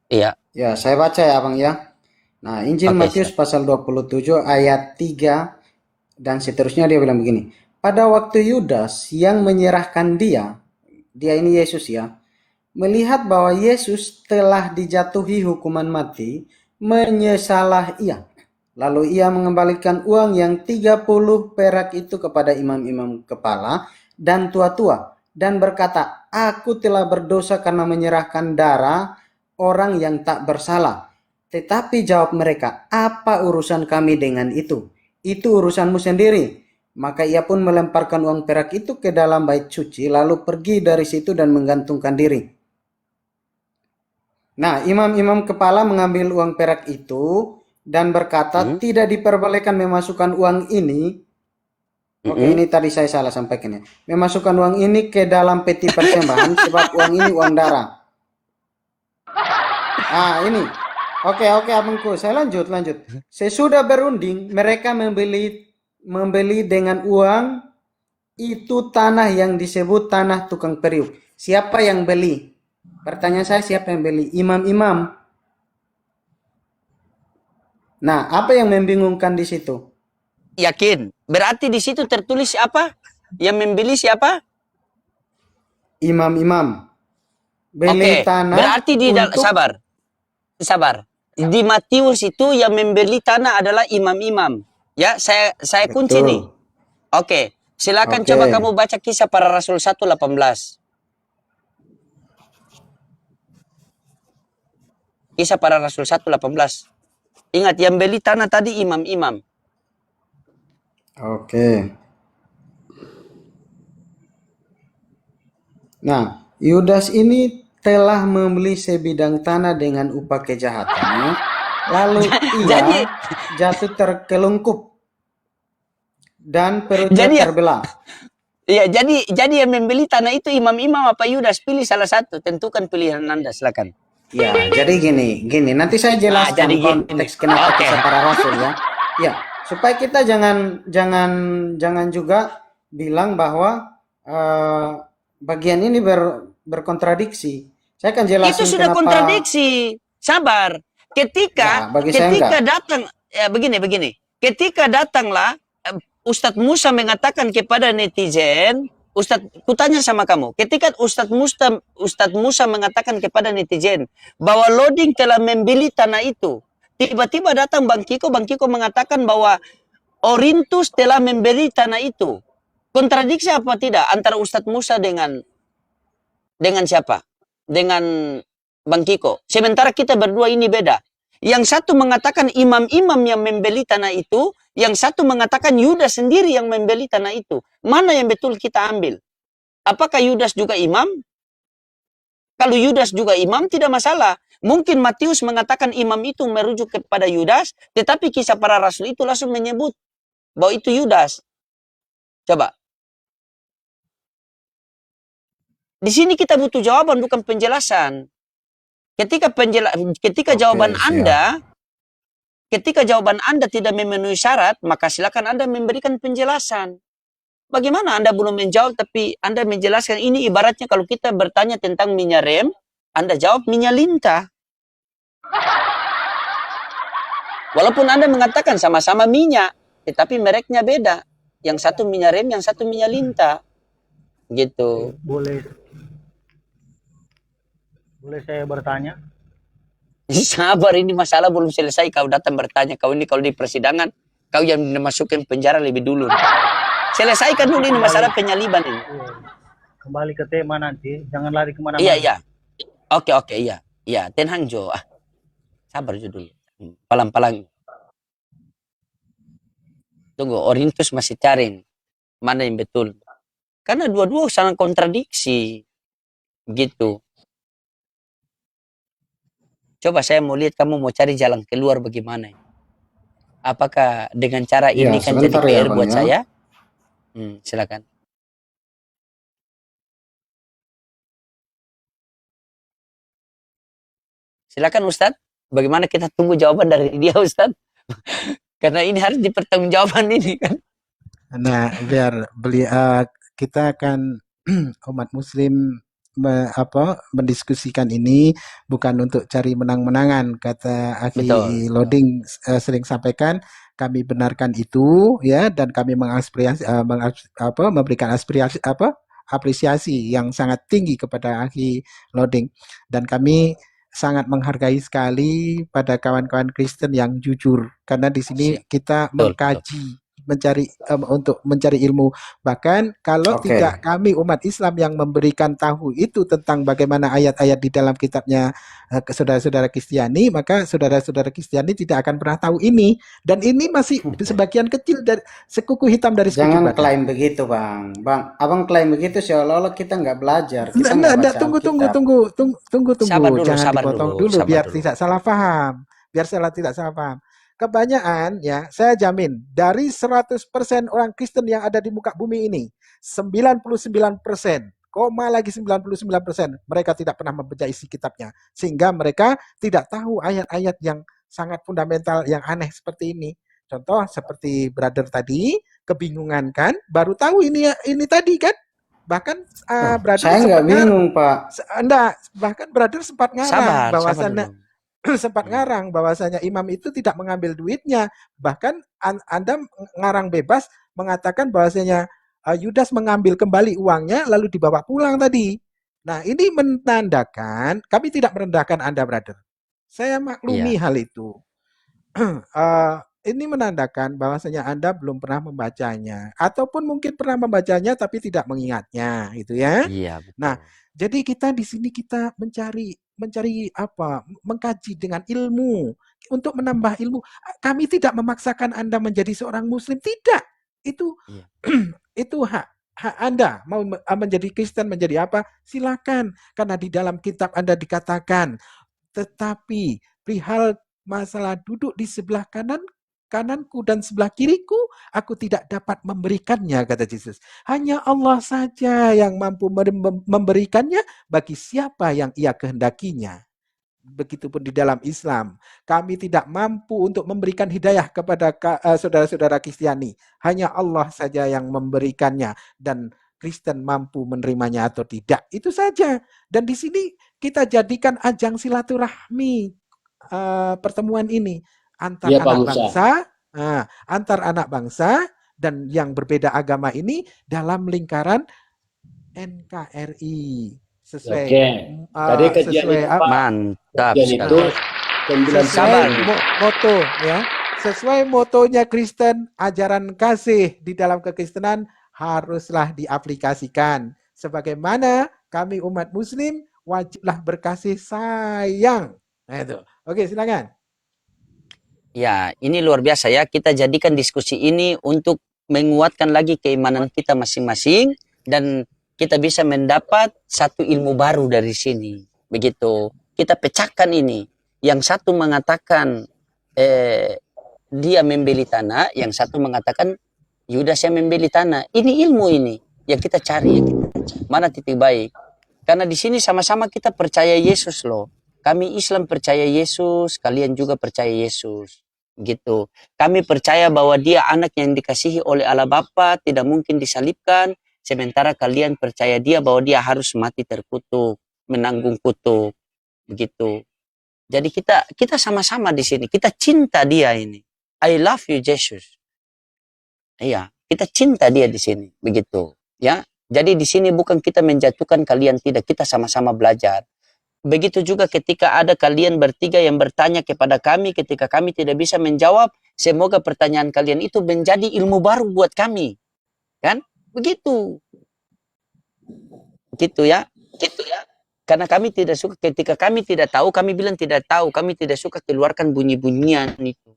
Iya. Ya, saya baca ya Bang ya. Nah, Injil Oke, Matius pasal 27 ayat 3 dan seterusnya dia bilang begini. Pada waktu Yudas yang menyerahkan dia ini Yesus ya, melihat bahwa Yesus telah dijatuhi hukuman mati, menyesalah ia. Lalu ia mengembalikan uang yang 30 perak itu kepada imam-imam kepala dan tua-tua dan berkata, aku telah berdosa karena menyerahkan darah orang yang tak bersalah. Tetapi jawab mereka, apa urusan kami dengan itu? Itu urusanmu sendiri. Maka ia pun melemparkan uang perak itu ke dalam bait suci, lalu pergi dari situ dan menggantungkan diri. Nah, imam-imam kepala mengambil uang perak itu dan berkata, tidak diperbolehkan memasukkan uang ini. Oke, ini tadi saya salah sampaikan ya. Memasukkan uang ini ke dalam peti persembahan sebab uang ini uang darah. Ah, ini. Oke, abangku. Saya lanjut. Sesudah berunding, mereka membeli dengan uang itu tanah yang disebut tanah tukang periuk. Siapa yang beli? Pertanyaan saya, siapa yang beli? Imam-imam. Nah, apa yang membingungkan di situ? Yakin. Berarti di situ tertulis apa? Yang membeli siapa? Imam-imam. Beli tanah. Berarti sabar. Di Matius itu yang membeli tanah adalah imam-imam. Ya, saya kunci nih. Oke. Silakan coba kamu baca Kisah Para Rasul 1:18. Kisah Para Rasul 1:18. Ingat, yang beli tanah tadi imam-imam. Oke. Nah, Yudas ini telah membeli sebidang tanah dengan upah kejahatannya, lalu ia jatuh terkelungkup dan perutnya terbelah. Iya, jadi yang membeli tanah itu imam-imam apa Yudas? Pilih salah satu, tentukan pilihan Anda, silakan. Ya, jadi gini, nanti saya jelaskan konteks kenapa Kisah Para Rasul ya. Ya, supaya kita jangan juga bilang bahwa bagian ini berkontradiksi. Saya akan jelaskan itu sudah kenapa. Kontradiksi. Sabar. Ketika datang begini. Ketika datanglah Ustadz Musa mengatakan kepada netizen, kutanya sama kamu, ketika Ustadz Musa mengatakan kepada netizen bahwa Loading telah membeli tanah itu, tiba-tiba datang Bang Kiko mengatakan bahwa Orintus telah membeli tanah itu. Kontradiksi apa tidak antara Ustadz Musa dengan siapa? Dengan Bang Kiko. Sementara kita berdua ini beda. Yang satu mengatakan imam-imam yang membeli tanah itu, yang satu mengatakan Yudas sendiri yang membeli tanah itu. Mana yang betul kita ambil? Apakah Yudas juga imam? Kalau Yudas juga imam, tidak masalah. Mungkin Matius mengatakan imam itu merujuk kepada Yudas, tetapi Kisah Para Rasul itu langsung menyebut bahwa itu Yudas. Coba. Di sini kita butuh jawaban, bukan penjelasan. Ketika Oke, jawaban siap. Anda tidak memenuhi syarat, maka silakan Anda memberikan penjelasan. Bagaimana Anda belum menjawab tapi Anda menjelaskan? Ini ibaratnya kalau kita bertanya tentang minyak rem, Anda jawab minyak lintah. Walaupun Anda mengatakan sama-sama minyak, tetapi mereknya beda. Yang satu minyak rem, yang satu minyak lintah. Gitu. Boleh saya bertanya? Sabar, ini masalah belum selesai. Kau datang bertanya. Kau ini kalau di persidangan, kau yang dimasukin penjara lebih dulu. Selesaikan dulu ini masalah penyaliban ini. Kembali ke tema nanti, jangan lari kemana-mana. Iya. Oke, iya. Iya, tenang Jo. Sabar Jo dulu. Pelan-pelan. Tunggu, Orintus masih cari mana yang betul. Karena dua-dua sangat kontradiksi. Gitu. Coba saya mau lihat kamu mau cari jalan keluar bagaimana. Apakah dengan cara ini kan jadi sebentar ya, PR Bang, buat ya. saya? Silakan. Silakan Ustadz. Bagaimana kita tunggu jawaban dari dia Ustadz? Karena ini harus dipertanggungjawabkan ini kan. Nah, biar kita akan umat Muslim mendiskusikan ini bukan untuk cari menang-menangan, kata Akhi Betul. Loading sering sampaikan. Kami benarkan itu ya, dan kami memberikan apresiasi yang sangat tinggi kepada Akhi Loading, dan kami sangat menghargai sekali pada kawan-kawan Kristen yang jujur, karena di sini Siap. kita Betul. mengkaji, untuk mencari ilmu. Bahkan kalau Oke. tidak kami umat Islam yang memberikan tahu itu tentang bagaimana ayat-ayat di dalam kitabnya ke saudara-saudara Kristiani, maka saudara-saudara Kristiani tidak akan pernah tahu ini. Dan ini masih sebagian kecil dari sekuku hitam dari sekutu Jangan badak. klaim begitu, Bang. Bang, abang klaim begitu seolah-olah kita nggak belajar, kita nggak Nggak, baca tunggu. Jangan Sabar dipotong dulu, dulu sabar biar dulu. tidak salah paham. Tidak salah paham. Kebanyakan ya, saya jamin dari 100% orang Kristen yang ada di muka bumi ini, 99%, lagi 99%, mereka tidak pernah membaca isi kitabnya. Sehingga mereka tidak tahu ayat-ayat yang sangat fundamental yang aneh seperti ini. Contoh seperti brother tadi, kebingungan kan, baru tahu ini tadi kan. Bahkan brother Saya nggak bingung, Pak. bahkan brother sempat ngarang Sabar bahwasannya dulu. sempat ngarang bahwasanya imam itu tidak mengambil duitnya. Bahkan Anda ngarang bebas mengatakan bahwasanya Yudas mengambil kembali uangnya lalu dibawa pulang tadi. Nah, ini menandakan kami tidak merendahkan Anda, brother. Saya maklumi hal itu. Ini menandakan bahwasanya Anda belum pernah membacanya, ataupun mungkin pernah membacanya tapi tidak mengingatnya, gitu ya. Iya, betul. Nah, jadi kita di sini kita mencari apa? Mengkaji dengan ilmu untuk menambah ilmu. Kami tidak memaksakan Anda menjadi seorang muslim, tidak. Itu Iya. itu hak Anda mau menjadi Kristen, menjadi apa? Silakan, karena di dalam kitab Anda dikatakan, tetapi perihal masalah duduk di sebelah kananku dan sebelah kiriku, aku tidak dapat memberikannya, kata Yesus. Hanya Allah saja yang mampu memberikannya bagi siapa yang ia kehendakinya. Begitupun di dalam Islam. Kami tidak mampu untuk memberikan hidayah kepada saudara-saudara Kristiani. Hanya Allah saja yang memberikannya, dan Kristen mampu menerimanya atau tidak. Itu saja. Dan di sini kita jadikan ajang silaturahmi pertemuan ini antar Ya, Pak anak Musa. bangsa, dan yang berbeda agama ini dalam lingkaran NKRI sesuai Oke. Tadi kajian sesuai itu, Pak. Mantap Kajian sekali. itu 9 Sabar. moto ya. Sesuai motonya Kristen, ajaran kasih di dalam kekristenan haruslah diaplikasikan. Sebagaimana kami umat muslim wajiblah berkasih sayang. Nah itu. Oke, silakan. Ya, ini luar biasa ya. Kita jadikan diskusi ini untuk menguatkan lagi keimanan kita masing-masing dan kita bisa mendapat satu ilmu baru dari sini. Begitu. Kita pecahkan ini. Yang satu mengatakan dia membeli tanah, yang satu mengatakan Yudas yang membeli tanah. Ini ilmu ini yang kita cari. Mana titik baik? Karena di sini sama-sama kita percaya Yesus loh. Kami Islam percaya Yesus, kalian juga percaya Yesus. Gitu. Kami percaya bahwa dia anak yang dikasihi oleh Allah Bapa, tidak mungkin disalibkan. Sementara kalian percaya dia bahwa dia harus mati terkutuk, menanggung kutuk. Begitu. Jadi kita sama-sama di sini. Kita cinta dia ini. I love you Jesus. Iya, kita cinta dia di sini. Begitu. Ya. Jadi di sini bukan kita menjatuhkan kalian, tidak, kita sama-sama belajar. Begitu juga ketika ada kalian bertiga yang bertanya kepada kami ketika kami tidak bisa menjawab, semoga pertanyaan kalian itu menjadi ilmu baru buat kami. Kan? Begitu. Gitu ya. Gitu ya. Karena kami tidak suka ketika kami tidak tahu, kami bilang tidak tahu, kami tidak suka keluarkan bunyi-bunyian itu.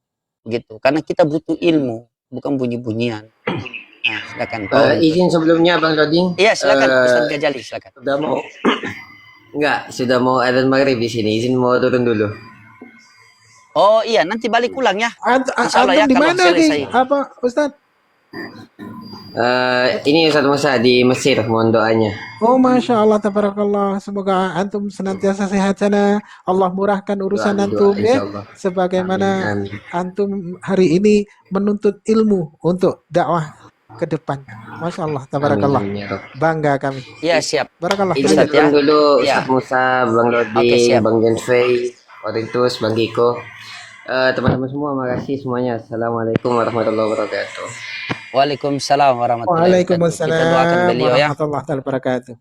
Gitu. Karena kita butuh ilmu, bukan bunyi-bunyian. Nah, silakan. Izin sebelumnya Bang Roding. Iya, silakan Ustaz Gajali, silakan. Sudah mau sudah mau adzan maghrib di sini. Izin mau turun dulu. Oh iya, nanti balik ulang ya. Insya Allah ya, Antum di kalau mana nih? selesai. Apa Ustaz? Ini Ustaz Musa di Mesir, mohon doanya. Oh, Masya Allah, tabarakallah. Semoga antum senantiasa sehat sana. Allah murahkan urusan Doa, antum ya. insyaallah. Sebagaimana Amin. antum hari ini menuntut ilmu untuk dakwah ke depan. Masya Allah, tabarakallah. Amin, ya Rabb. Bangga kami. Iya, siap. Barakallah. Izin Ustaz, turun ya. dulu Ya. Ustaz Musa, Bang Roding, Oke, siap. Bang Genfei, Orintus, Bang Giko. Teman-teman semua, makasih semuanya. Assalamualaikum warahmatullahi wabarakatuh. Waalaikumsalam warahmatullahi wabarakatuh. Kita doakan Waalaikumsalam beliau ya. warahmatullahi wabarakatuh.